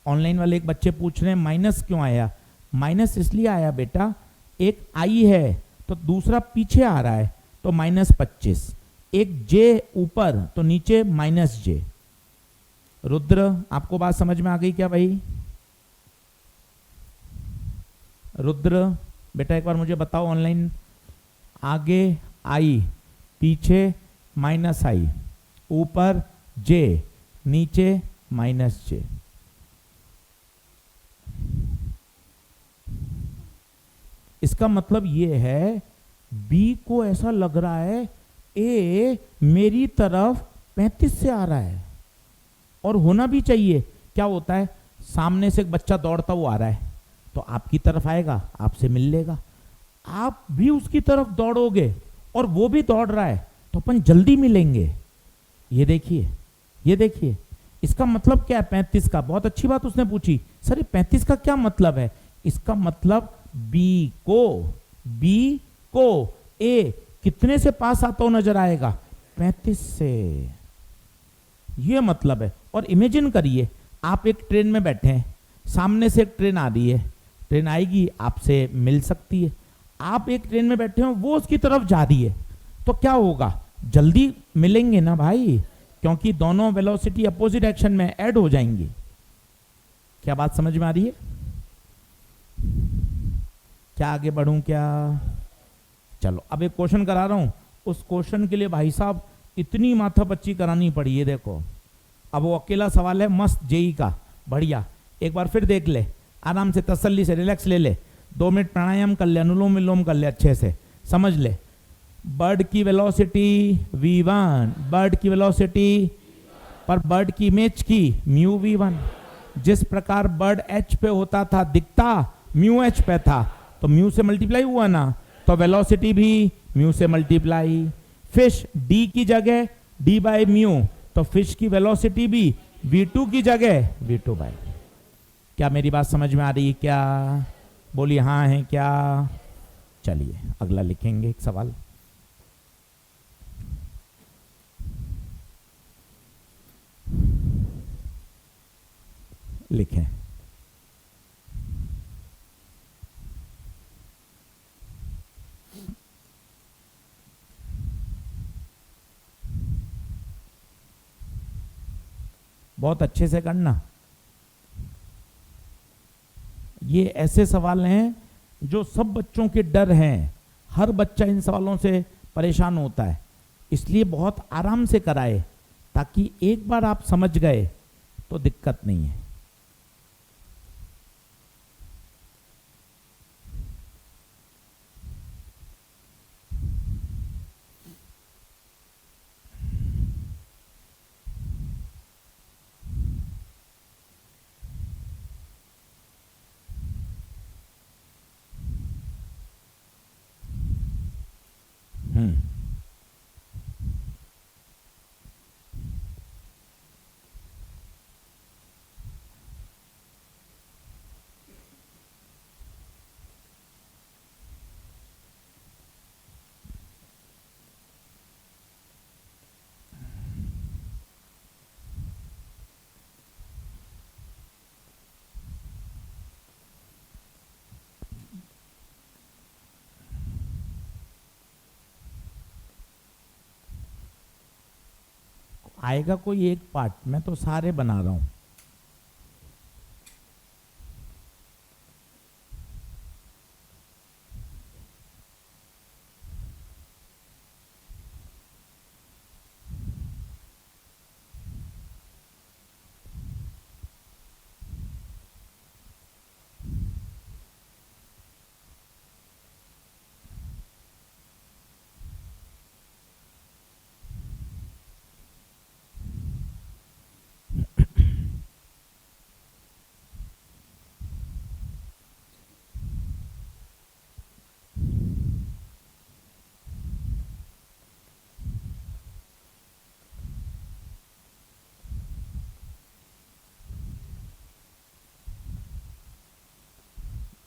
ऑनलाइन वाले एक बच्चे पूछ रहे हैं माइनस क्यों आया। माइनस इसलिए आया बेटा, एक आई है तो दूसरा पीछे आ रहा है तो -25, एक जे ऊपर तो नीचे -j। रुद्र आपको बात समझ में आ गई क्या भाई? रुद्र बेटा एक बार मुझे बताओ, ऑनलाइन आगे आई, पीछे -i, ऊपर j, नीचे -j। इसका मतलब ये है B को ऐसा लग रहा है A मेरी तरफ 35 से आ रहा है, और होना भी चाहिए। क्या होता है, सामने से एक बच्चा दौड़ता हुआ आ रहा है तो आपकी तरफ आएगा, आपसे मिल लेगा, आप भी उसकी तरफ दौड़ोगे और वो भी दौड़ रहा है तो अपन जल्दी मिलेंगे। ये देखिए, ये देखिए, इसका मतलब क्या है 35 का? बहुत अच्छी बात उसने पूछी, सर ये 35 का क्या मतलब है? इसका मतलब बी को ए कितने से पास आता हुआ नजर आएगा? 35 से। ये मतलब है। और इमेजिन करिए आप एक ट्रेन में बैठे हैं, सामने से एक ट्रेन आ रही है, ट्रेन आएगी आपसे मिल सकती है, आप एक ट्रेन में बैठे हो, वो उसकी तरफ जा रही है, तो क्या होगा? जल्दी मिलेंगे ना भाई, क्योंकि दोनों वेलोसिटी अपोजिट डायरेक्शन में ऐड हो जाएंगी। क्या बात समझ में आ रही है? क्या आगे बढ़ूं क्या? चलो अब एक क्वेश्चन करा रहा हूं, उस क्वेश्चन के लिए भाई साहब इतनी माथापच्ची करानी पड़ी है। देखो अब वो अकेला सवाल है मस्त जेई का, बढ़िया, एक बार फिर देख ले, आराम से तसल्ली से रिलैक्स ले ले, 2 मिनट प्राणायाम कर ले, अनुलोम विलोम कर ले, अच्छे से समझ ले। बर्ड की वेलोसिटी v1, बर्ड की वेलोसिटी पर बर्ड की इमेज की म्यू v1। जिस प्रकार बर्ड h पे होता था दिखता म्यू h पे था, तो म्यू से मल्टीप्लाई हुआ ना, तो वेलोसिटी भी म्यू से मल्टीप्लाई। फिश d की जगह d बाय म्यू, तो फिश की वेलोसिटी भी v2 की जगह v2 बाय। क्या मेरी बात समझ में आ रही है क्या? बोलिए हाँ है क्या? चलिए अगला लिखेंगे एक सवाल। लिखें, बहुत अच्छे से करना। ये ऐसे सवाल हैं जो सब बच्चों के डर हैं, हर बच्चा इन सवालों से परेशान होता है, इसलिए बहुत आराम से कराए, ताकि एक बार आप समझ गए तो दिक्कत नहीं है। आएगा कोई एक पार्ट, मैं तो सारे बना रहा हूं।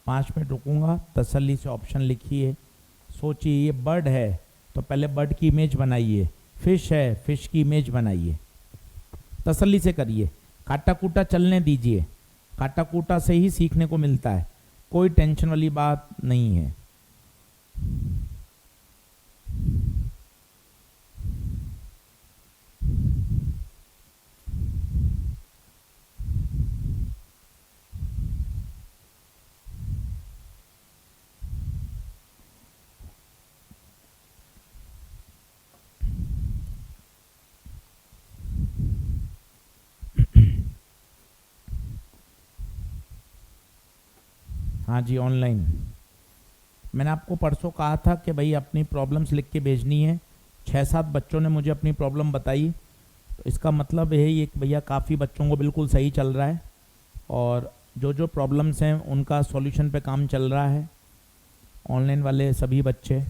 5 मिनट रुकूंगा, तसल्ली से ऑप्शन लिखिए, सोचिए ये बर्ड है तो पहले बर्ड की इमेज बनाइए, फिश है फिश की इमेज बनाइए, तसल्ली से करिए, काटा कूटा चलने दीजिए, काटा कूटा से ही सीखने को मिलता है, कोई टेंशन वाली बात नहीं है। हाँ जी, ऑनलाइन। मैंने आपको परसों कहा था कि भाई अपनी प्रॉब्लम्स लिख के भेजनी है। 6-7 बच्चों ने मुझे अपनी प्रॉब्लम बताई, तो इसका मतलब है ये कि भैया काफ़ी बच्चों को बिल्कुल सही चल रहा है और जो जो प्रॉब्लम्स हैं उनका सॉल्यूशन पे काम चल रहा है। ऑनलाइन वाले सभी बच्चे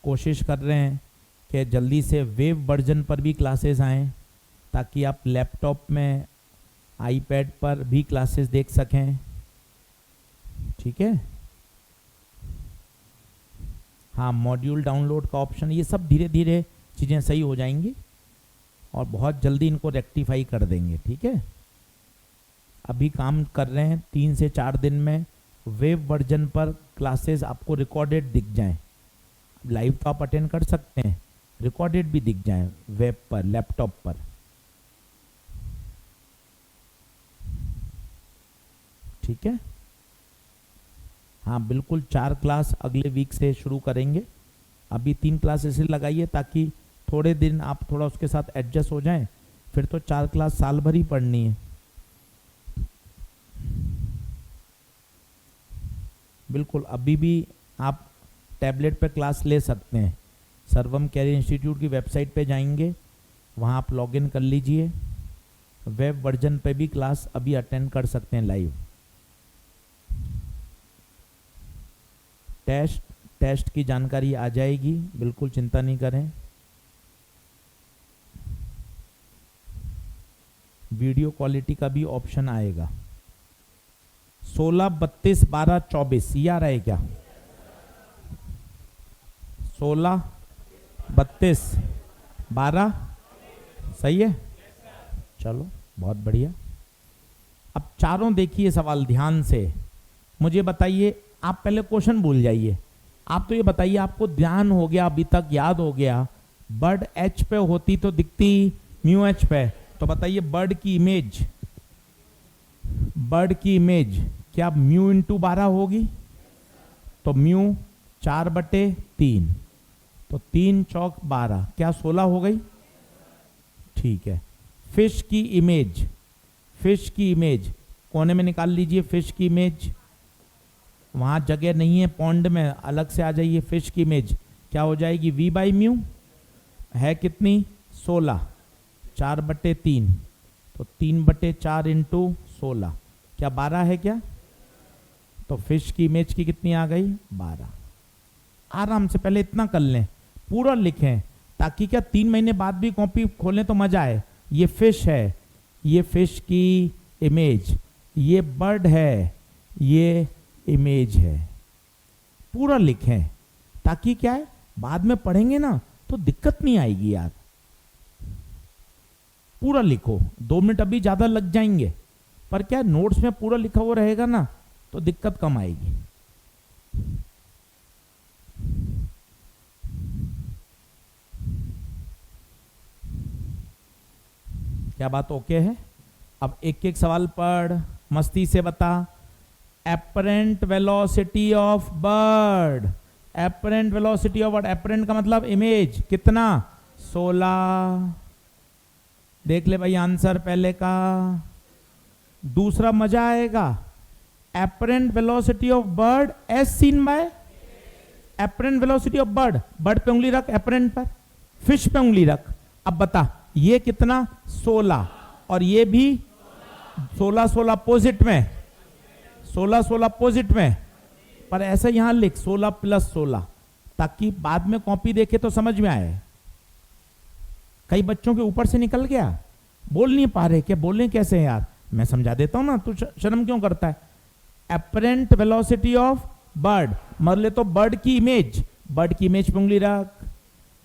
कोशिश कर रहे हैं कि जल्दी से वेब वर्जन पर भी क्लासेस आएँ, ताकि आप लैपटॉप में, आईपैड पर भी क्लासेस देख सकें। ठीक है, हाँ, मॉड्यूल डाउनलोड का ऑप्शन, ये सब धीरे धीरे चीज़ें सही हो जाएंगी और बहुत जल्दी इनको रेक्टिफाई कर देंगे। ठीक है, अभी काम कर रहे हैं, 3 से 4 दिन में वेब वर्जन पर क्लासेस आपको रिकॉर्डेड दिख जाएं। लाइव तो आप अटेंड कर सकते हैं, रिकॉर्डेड भी दिख जाएं वेब पर, लैपटॉप पर। ठीक है, हाँ बिल्कुल, 4 क्लास अगले वीक से शुरू करेंगे। अभी 3 क्लास ऐसे लगाइए ताकि थोड़े दिन आप थोड़ा उसके साथ एडजस्ट हो जाएं, फिर तो 4 क्लास साल भर ही पढ़नी है। बिल्कुल, अभी भी आप टैबलेट पे क्लास ले सकते हैं। सर्वम कैरियर इंस्टीट्यूट की वेबसाइट पे जाएंगे, वहाँ आप लॉगिन कर लीजिए, वेब वर्जन पे भी क्लास अभी अटेंड कर सकते हैं लाइव। टेस्ट की जानकारी आ जाएगी, बिल्कुल चिंता नहीं करें। वीडियो क्वालिटी का भी ऑप्शन आएगा। 16, 32, 12, 24 ये आ रहा है क्या? 16, 32, 12 सही है, चलो बहुत बढ़िया। अब चारों देखिए सवाल ध्यान से, मुझे बताइए, आप पहले क्वेश्चन भूल जाइए, आप तो ये बताइए, आपको ध्यान हो गया, अभी तक याद हो गया, बर्ड एच पे होती तो दिखती म्यू एच पे, तो बताइए बर्ड की इमेज क्या म्यू इंटू 12 होगी? तो म्यू 4/3, तो 3 चौक 12, क्या 16 हो गई? ठीक है। फिश की इमेज कोने में निकाल लीजिए, फिश की इमेज, वहां जगह नहीं है पॉन्ड में, अलग से आ जाइए। फिश की इमेज क्या हो जाएगी? v बाई म्यू है कितनी? 16, 4/3, तो 3/4 इंटू 16, क्या 12 है क्या? तो फिश की इमेज की कितनी आ गई? 12। आराम से पहले इतना कर लें, पूरा लिखें, ताकि क्या 3 महीने बाद भी कॉपी खोलें तो मजा आए। ये फिश है, ये फिश की इमेज, ये बर्ड है, ये इमेज है, पूरा लिखें, ताकि क्या है बाद में पढ़ेंगे ना तो दिक्कत नहीं आएगी यार। पूरा लिखो, 2 मिनट अभी ज्यादा लग जाएंगे, पर क्या नोट्स में पूरा लिखा हुआ रहेगा ना तो दिक्कत कम आएगी। क्या बात ओके है? अब एक एक सवाल पढ़, मस्ती से बता। Apparent velocity of bird, apparent velocity of bird, apparent का मतलब इमेज, कितना? 16। देख ले भाई आंसर पहले का। दूसरा मजा आएगा, apparent velocity of bird as seen by, apparent velocity of bird, bird पे उंगली रख, एपरेंट पर, फिश पे उंगली रख। अब बता ये कितना? 16, और ये भी 16 अपोजिट में, 16 अपोजिट में, पर ऐसा यहां लिख 16 + 16, ताकि बाद में कॉपी देखे तो समझ में आए। कई बच्चों के ऊपर से निकल गया, बोल नहीं पा रहे, क्या बोलें कैसे यार? मैं समझा देता हूं ना, तू शर्म क्यों करता है? एपरेंट वेलोसिटी ऑफ बर्ड, मर ले तो बर्ड की इमेज, बर्ड की इमेज पे उंगली रख,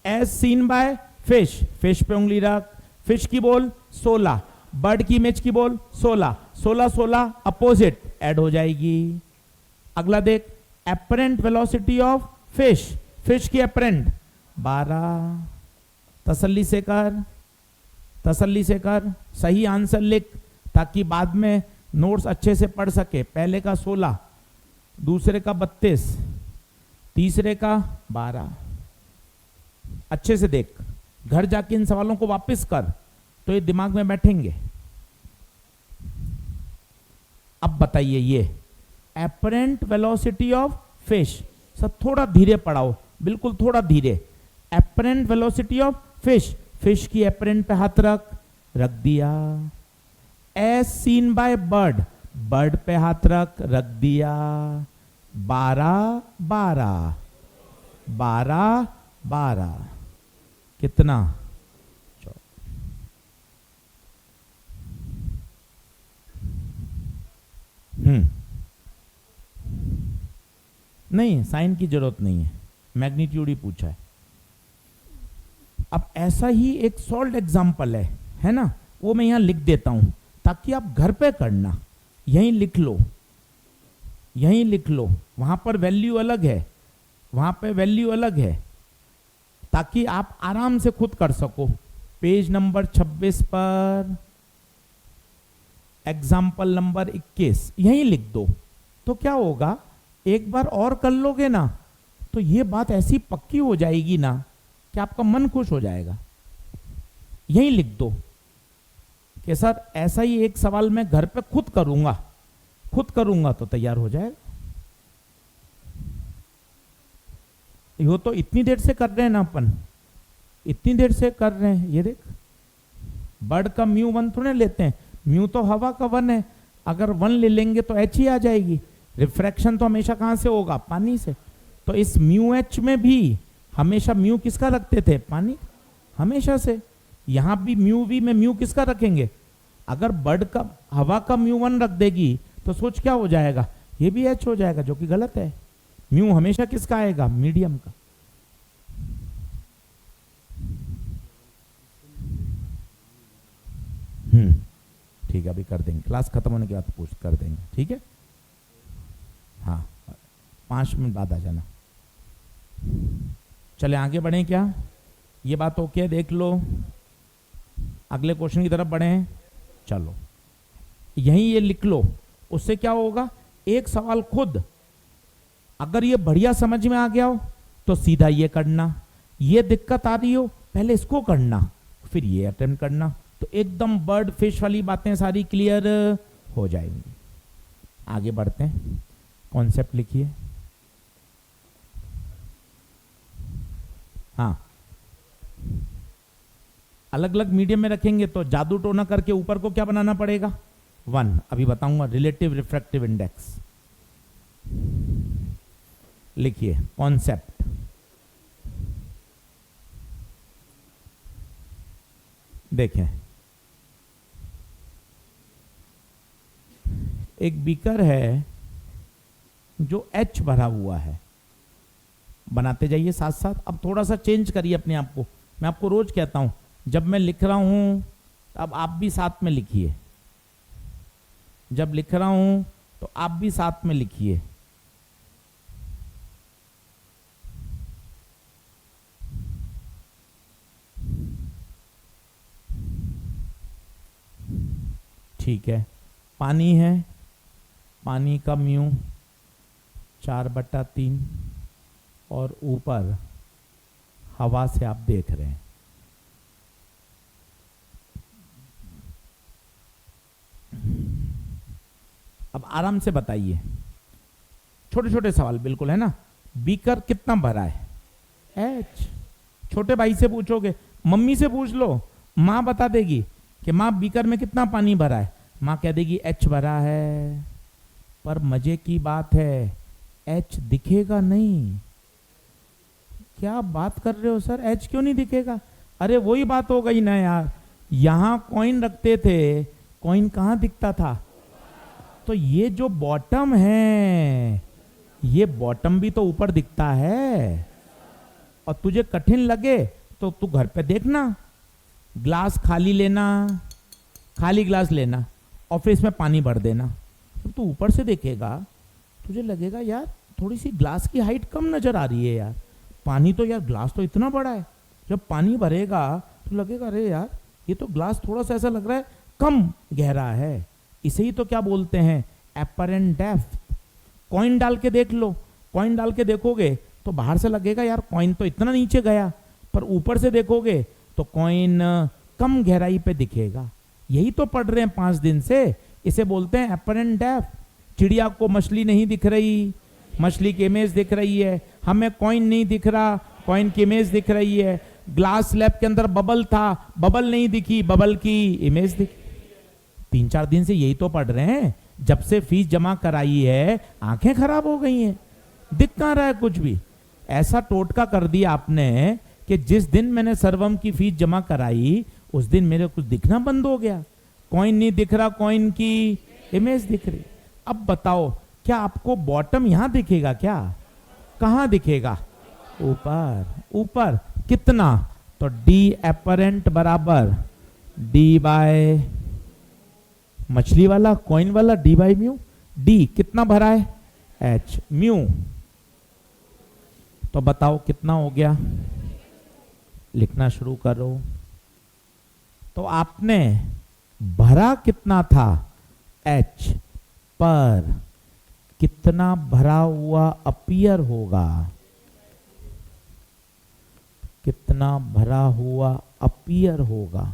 as seen by fish, fish पे उंगली रख, फिश की बोल 16, बर्ड की इमेज की बोल 16, 16 16 अपोजिट ऐड हो जाएगी। अगला देख, apparent velocity of fish, fish की एपरेंट 12, तसल्ली से कर, तसल्ली से कर, सही आंसर लिख ताकि बाद में नोट्स अच्छे से पढ़ सके। पहले का 16, दूसरे का 32, तीसरे का 12। अच्छे से देख, घर जाके इन सवालों को वापस कर तो ये दिमाग में बैठेंगे। अब बताइए, ये एपरेंट वेलोसिटी ऑफ फिश, सब थोड़ा धीरे पढ़ाओ, बिल्कुल थोड़ा धीरे। Apparent velocity of fish, fish की एपरेंट पे हाथ रख, रख दिया। As seen by bird, bird पे हाथ रख दिया। 12 12 12 12 कितना? नहीं, साइन की जरूरत नहीं है, मैग्नीट्यूड ही पूछा है। अब ऐसा ही एक सॉल्व एग्जांपल है ना, वो मैं यहां लिख देता हूं ताकि आप घर पे करना, यहीं लिख लो, यहीं लिख लो। वहां पर वैल्यू अलग है, वहां पे वैल्यू अलग है, ताकि आप आराम से खुद कर सको। पेज नंबर 26 पर एग्जाम्पल नंबर 21 यहीं लिख दो। तो क्या होगा, एक बार और कर लोगे ना तो ये बात ऐसी पक्की हो जाएगी ना कि आपका मन खुश हो जाएगा। यहीं लिख दो कि सर ऐसा ही एक सवाल मैं घर पे खुद करूंगा तो तैयार हो जाएगा। यो तो इतनी देर से कर रहे हैं ना अपन, इतनी देर से कर रहे हैं। ये देख, बर्ड का म्यू 1 थोड़े लेते हैं, म्यू तो हवा का 1 है, अगर 1 ले लेंगे तो एच ही आ जाएगी। रिफ्रैक्शन तो हमेशा कहां से होगा? पानी से। तो इस म्यू एच में भी हमेशा म्यू किसका रखते थे? पानी, हमेशा से। यहां भी म्यू वी में म्यू किसका रखेंगे? अगर बर्ड का हवा का म्यू 1 रख देगी तो सोच क्या हो जाएगा? ये भी एच हो जाएगा, जो कि गलत है। म्यू हमेशा किसका आएगा? मीडियम का। ठीक है, अभी कर देंगे, क्लास खत्म होने के बाद पूछ कर देंगे, ठीक है? हाँ, 5 मिनट बाद आ जाना। चले आगे बढ़े क्या? ये बात ओके, देख लो। अगले क्वेश्चन की तरफ बढ़े। चलो, यहीं ये लिख लो। उससे क्या होगा, एक सवाल खुद अगर ये बढ़िया समझ में आ गया हो तो सीधा ये करना, ये दिक्कत आ रही हो पहले इसको करना, फिर ये अटेम्प्ट करना, तो एकदम बर्ड फिश वाली बातें सारी क्लियर हो जाएंगी। आगे बढ़ते हैं, कॉन्सेप्ट लिखिए। हाँ, अलग अलग मीडियम में रखेंगे तो जादू टोना करके ऊपर को क्या बनाना पड़ेगा? 1। अभी बताऊंगा, रिलेटिव रिफ्रैक्टिव इंडेक्स लिखिए। कॉन्सेप्ट, देखें, एक बीकर है जो एच भरा हुआ है, बनाते जाइए साथ साथ। अब थोड़ा सा चेंज करिए अपने आप को। मैं आपको रोज कहता हूं, जब मैं लिख रहा हूं अब आप भी साथ में लिखिए, जब लिख रहा हूं तो आप भी साथ में लिखिए। ठीक है, पानी है, पानी का म्यू 4/3 और ऊपर हवा से आप देख रहे हैं। अब आराम से बताइए, छोटे छोटे सवाल बिल्कुल है ना। बीकर कितना भरा है? एच। छोटे भाई से पूछोगे, मम्मी से पूछ लो, माँ बता देगी कि माँ बीकर में कितना पानी भरा है। माँ कह देगी एच भरा है, पर मजे की बात है एच दिखेगा नहीं। क्या बात कर रहे हो सर, एच क्यों नहीं दिखेगा? अरे वही बात हो गई ना यार, यहां कॉइन रखते थे, कॉइन कहाँ दिखता था? तो ये जो बॉटम है, ये बॉटम भी तो ऊपर दिखता है। और तुझे कठिन लगे तो तू घर पे देखना, ग्लास खाली लेना, खाली ग्लास लेना और फिर इसमें पानी भर देना। जब तू ऊपर से देखेगा तुझे लगेगा यार थोड़ी सी ग्लास की हाइट कम नजर आ रही है यार, पानी तो यार ग्लास तो इतना बड़ा है। जब पानी भरेगा तो लगेगा अरे यार ये तो ग्लास थोड़ा सा ऐसा लग रहा है कम गहरा है। इसे ही तो क्या बोलते हैं? Apparent depth. कॉइन डाल के देख लो, कॉइन डाल के देखोगे तो बाहर से लगेगा यार कॉइन तो इतना नीचे गया, पर ऊपर से देखोगे तो कॉइन कम गहराई पे दिखेगा। यही तो पढ़ रहे हैं 5 दिन से, इसे बोलते हैं एपरेंट डेप्थ। चिड़िया को मछली नहीं दिख रही, मछली की इमेज दिख रही है, हमें कॉइन नहीं दिख रहा, कॉइन की इमेज दिख रही है। ग्लास स्लैब के अंदर बबल था, बबल नहीं दिखी, बबल की इमेज दिखी। 3-4 दिन से यही तो पढ़ रहे हैं। जब से फीस जमा कराई है आंखें खराब हो गई हैं, दिख कहाँ रहा है कुछ भी। ऐसा टोटका कर दिया आपने कि जिस दिन मैंने सर्वम की फीस जमा कराई उस दिन मेरे कुछ दिखना बंद हो गया। कॉइन नहीं दिख रहा, कॉइन की इमेज दिख रही। अब बताओ क्या आपको बॉटम यहां दिखेगा? क्या कहां दिखेगा? ऊपर। ऊपर कितना? तो डी एपरेंट बराबर डी बाय मछली वाला, कॉइन वाला, डी बाई म्यू। डी कितना भरा है? एच। म्यू तो बताओ कितना हो गया? लिखना शुरू करो। तो आपने भरा कितना था? एच। पर कितना भरा हुआ अपीयर होगा? कितना भरा हुआ अपीयर होगा?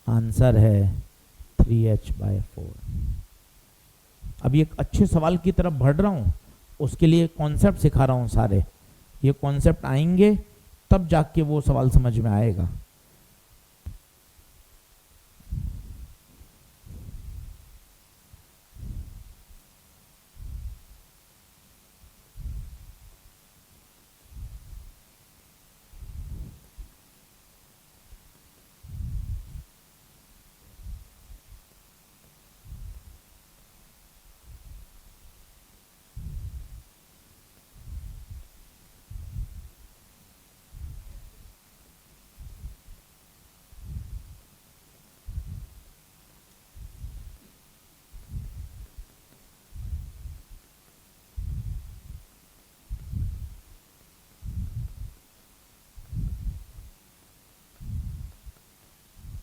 आंसर है 3h/4। अभी एक अच्छे सवाल की तरफ बढ़ रहा हूं, उसके लिए कॉन्सेप्ट सिखा रहा हूं सारे। ये कॉन्सेप्ट आएंगे तब जाके वो सवाल समझ में आएगा।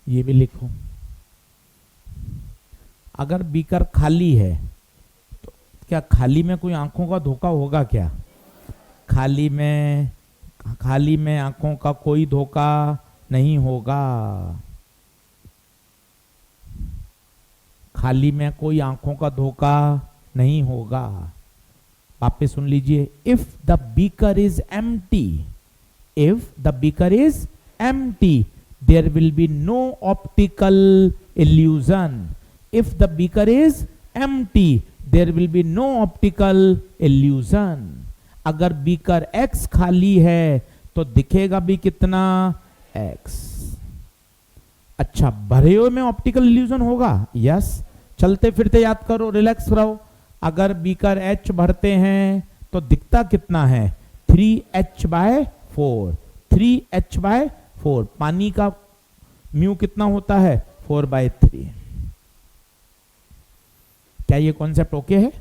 ये भी लिखो। अगर बीकर खाली है तो क्या खाली में कोई आंखों का धोखा होगा क्या? खाली में आंखों का कोई धोखा नहीं होगा। खाली में कोई आंखों का धोखा नहीं होगा। वापस सुन लीजिए। If the beaker is empty, if the beaker is empty there will be no optical illusion. If the beaker is empty there will be no optical illusion. अगर बीकर x खाली है तो दिखेगा भी कितना? x। अच्छा, भरे हुए में ऑप्टिकल इल्यूजन होगा? यस। चलते फिरते याद करो, रिलैक्स रहो। अगर बीकर h भरते हैं तो दिखता कितना है? 3h/4। 3h/4। पानी का म्यू कितना होता है? 4/3। क्या ये कॉन्सेप्ट ओके है?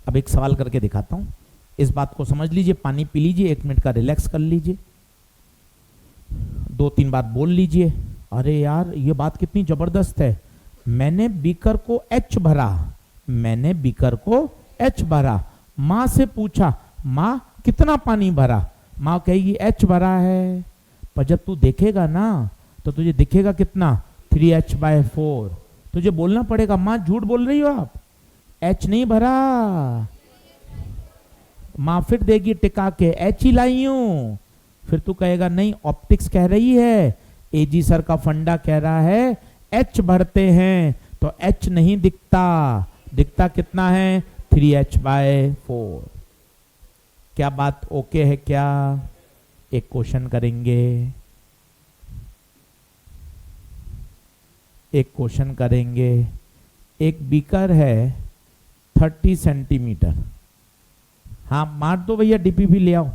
अब एक सवाल करके दिखाता हूं, इस बात को समझ लीजिए। पानी पी लीजिए, 1 मिनट का रिलैक्स कर लीजिए, 2-3 बात बोल लीजिए। अरे यार ये बात कितनी जबरदस्त है। मैंने बीकर को H भरा, मैंने बीकर को H भरा। माँ से पूछा माँ कितना पानी भरा? माँ कहेगी H भरा है। पर जब तू देखेगा ना तो तुझे दिखेगा कितना? 3h/4। तुझे बोलना पड़ेगा माँ झूठ बोल रही हो आप, H नहीं भरा। माँ फिर देगी टिका के H ही लाई हूं। फिर तू कहेगा नहीं ऑप्टिक्स कह रही है, एजी सर का फंडा कह रहा है H भरते हैं तो H नहीं दिखता। दिखता कितना है? 3h/4। क्या बात ओके है क्या? एक क्वेश्चन करेंगे। एक क्वेश्चन करेंगे। एक बीकर है 30 सेंटीमीटर। हाँ मार दो भैया, डीपीपी ले आओ।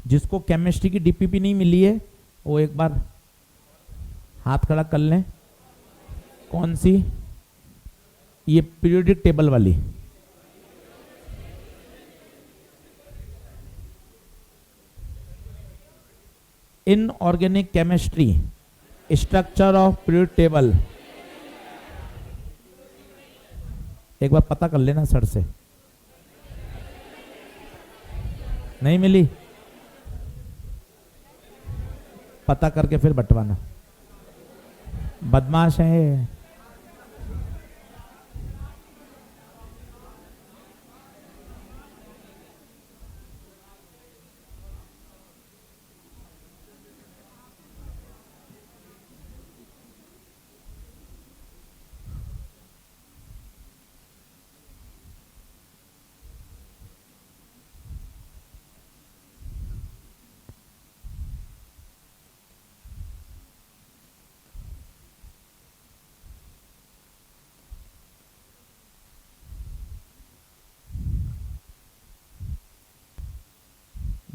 जिसको केमिस्ट्री की डीपीपी नहीं मिली है वो एक बार हाथ खड़ा कर लें। कौन सी? ये पीरियोडिक टेबल वाली। Inorganic chemistry, structure of periodic table. एक बार पता कर लेना सर से। नहीं मिली? पता करके फिर बंटवाना। बदमाश है।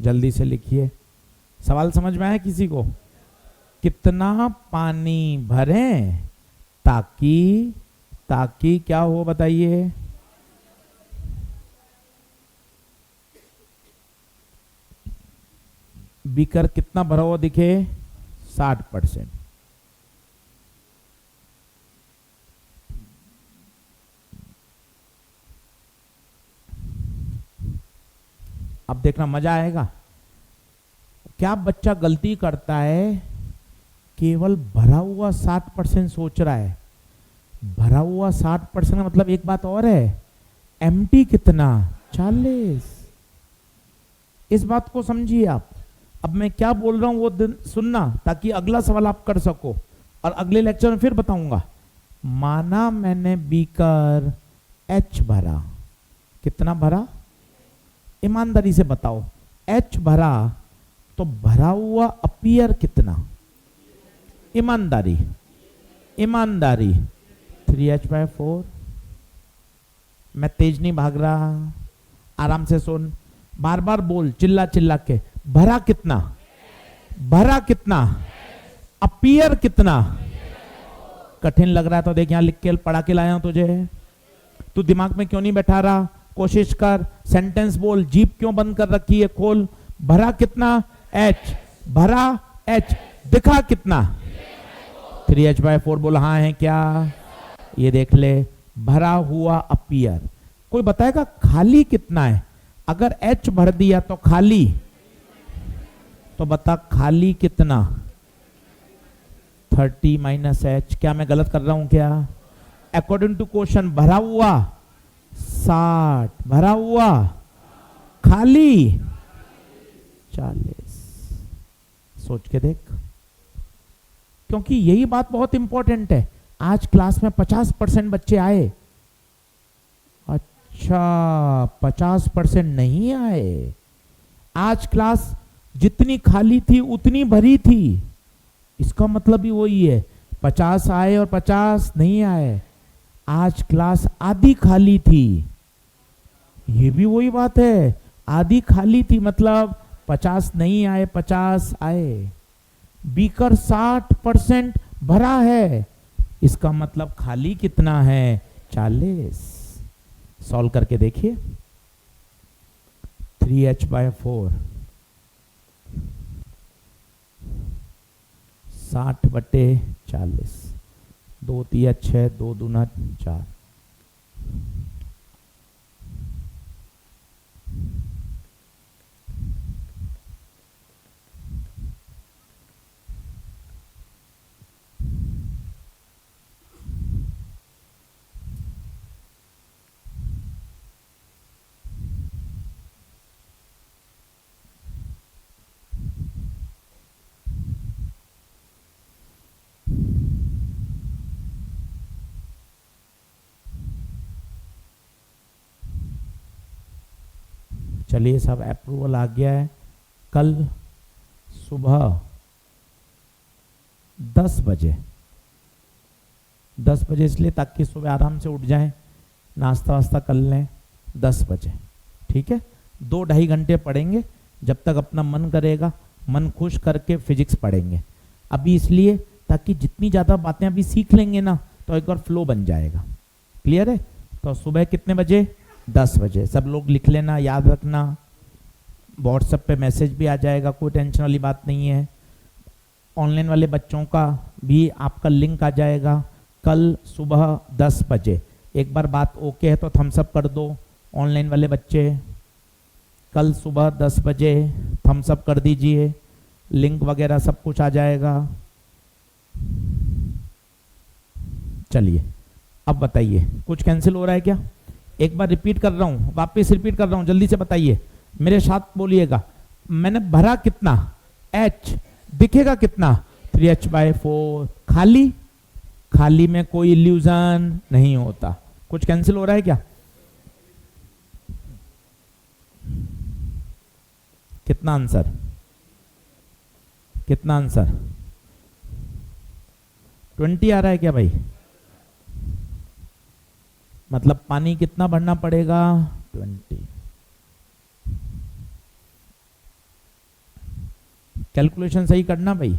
जल्दी से लिखिए। सवाल समझ में आया किसी को? कितना पानी भरें ताकि ताकि क्या हो बताइए? बीकर कितना भरा हुआ दिखे? 60%। अब देखना मजा आएगा। क्या बच्चा गलती करता है? केवल भरा हुआ 60% सोच रहा है। भरा हुआ 60% मतलब एक बात और है, एम्प्टी कितना? 40। इस बात को समझिए आप। अब मैं क्या बोल रहा हूं वो सुनना, ताकि अगला सवाल आप कर सको और अगले लेक्चर में फिर बताऊंगा। माना मैंने बीकर H भरा। कितना भरा? ईमानदारी से बताओ। H भरा तो भरा हुआ अपीयर कितना? ईमानदारी ईमानदारी 3H/4। मैं तेज नहीं भाग रहा, आराम से सुन। बार बार बोल, चिल्ला चिल्ला के। भरा कितना? भरा कितना? अपीयर कितना? कठिन लग रहा है तो देख यहां लिख के पढ़ा के लाया हूं तुझे। तू दिमाग में क्यों नहीं बैठा रहा? कोशिश कर, सेंटेंस बोल। जीप क्यों बंद कर रखी है? खोल। भरा कितना? H। भरा H। दिखा कितना? 3H/4। बोल हाँ है क्या? ये देख ले, भरा हुआ अपीयर। कोई बताएगा खाली कितना है? अगर H भर दिया तो खाली, तो बता खाली कितना? 30 - H। क्या मैं गलत कर रहा हूं क्या? अकॉर्डिंग टू क्वेश्चन भरा हुआ 60, भरा हुआ खाली 40। सोच के देख, क्योंकि यही बात बहुत इंपॉर्टेंट है। आज क्लास में 50% बच्चे आए। अच्छा, 50% नहीं आए। आज क्लास जितनी खाली थी उतनी भरी थी। इसका मतलब भी वही है, 50 आए और 50 नहीं आए। आज क्लास आधी खाली थी। ये भी वही बात है, आधी खाली थी मतलब 50 नहीं आए, 50 आए। बीकर 60% भरा है, इसका मतलब खाली कितना है? 40। सॉल्व करके देखिए। 3H/4 60/40। 2 × 3 = 6, 2 दूना 4। चलिए, सब अप्रूवल आ गया है। कल सुबह 10 बजे 10 बजे इसलिए ताकि सुबह आराम से उठ जाएं, नाश्ता वास्ता कर लें 10 बजे, ठीक है। 2-2.5 घंटे पढ़ेंगे, जब तक अपना मन करेगा, मन खुश करके फिजिक्स पढ़ेंगे। अभी इसलिए ताकि जितनी ज़्यादा बातें अभी सीख लेंगे ना तो एक बार फ्लो बन जाएगा। क्लियर है? तो सुबह कितने बजे? 10 बजे। सब लोग लिख लेना, याद रखना। व्हाट्सएप पे मैसेज भी आ जाएगा, कोई टेंशन वाली बात नहीं है। ऑनलाइन वाले बच्चों का भी आपका लिंक आ जाएगा कल सुबह 10 बजे। एक बार बात ओके है तो थम्स अप कर दो। ऑनलाइन वाले बच्चे कल सुबह 10 बजे थम्स अप कर दीजिए, लिंक वगैरह सब कुछ आ जाएगा। चलिए अब बताइए, कुछ कैंसिल हो रहा है क्या? एक बार रिपीट कर रहा हूँ, वापस रिपीट कर रहा हूँ, जल्दी से बताइए, मेरे साथ बोलिएगा। मैंने भरा कितना? h, दिखेगा कितना? 3h/4। खाली, खाली में कोई इल्यूजन नहीं होता। कुछ कैंसिल हो रहा है क्या? कितना आंसर? कितना आंसर? 20 आ रहा है क्या भाई? मतलब पानी कितना भरना पड़ेगा? 20। कैलकुलेशन सही करना भाई।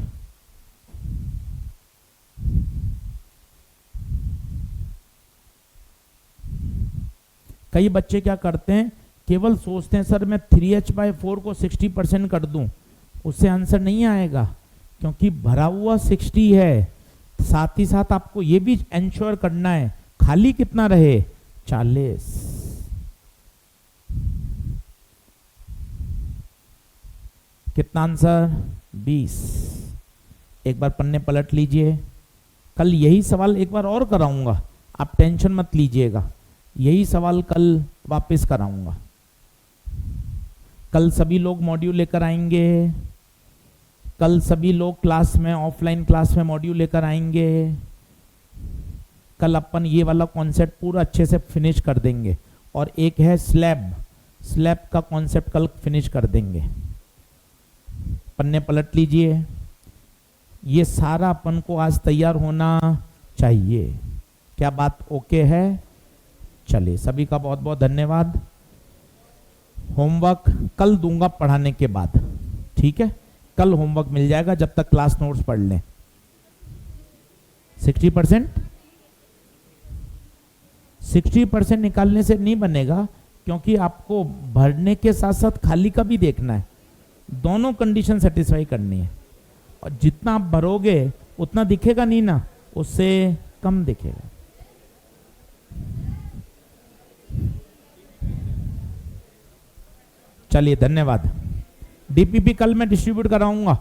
कई बच्चे क्या करते हैं, केवल सोचते हैं सर मैं 3h/4 को 60% कर दूं, उससे आंसर नहीं आएगा, क्योंकि भरा हुआ 60 है। साथ ही साथ आपको ये भी इंश्योर करना है खाली कितना रहे, 40। कितना आंसर? 20। एक बार पन्ने पलट लीजिए। कल यही सवाल एक बार और कराऊंगा, आप टेंशन मत लीजिएगा, यही सवाल कल वापस कराऊंगा। कल सभी लोग मॉड्यूल लेकर आएंगे, कल सभी लोग क्लास में, ऑफलाइन क्लास में मॉड्यूल लेकर आएंगे। कल अपन ये वाला कॉन्सेप्ट पूरा अच्छे से फिनिश कर देंगे। और एक है स्लैब, स्लैब का कॉन्सेप्ट कल फिनिश कर देंगे। पन्ने पलट लीजिए। ये सारा अपन को आज तैयार होना चाहिए। क्या बात ओके है? चलिए, सभी का बहुत बहुत धन्यवाद। होमवर्क कल दूंगा पढ़ाने के बाद, ठीक है? कल होमवर्क मिल जाएगा, जब तक क्लास नोट्स पढ़ लें। 60% निकालने से नहीं बनेगा, क्योंकि आपको भरने के साथ साथ खाली का भी देखना है, दोनों कंडीशन सेटिस्फाई करनी है। और जितना आप भरोगे उतना दिखेगा नहीं ना, उससे कम दिखेगा। चलिए, धन्यवाद। डीपीपी कल मैं डिस्ट्रीब्यूट कराऊंगा।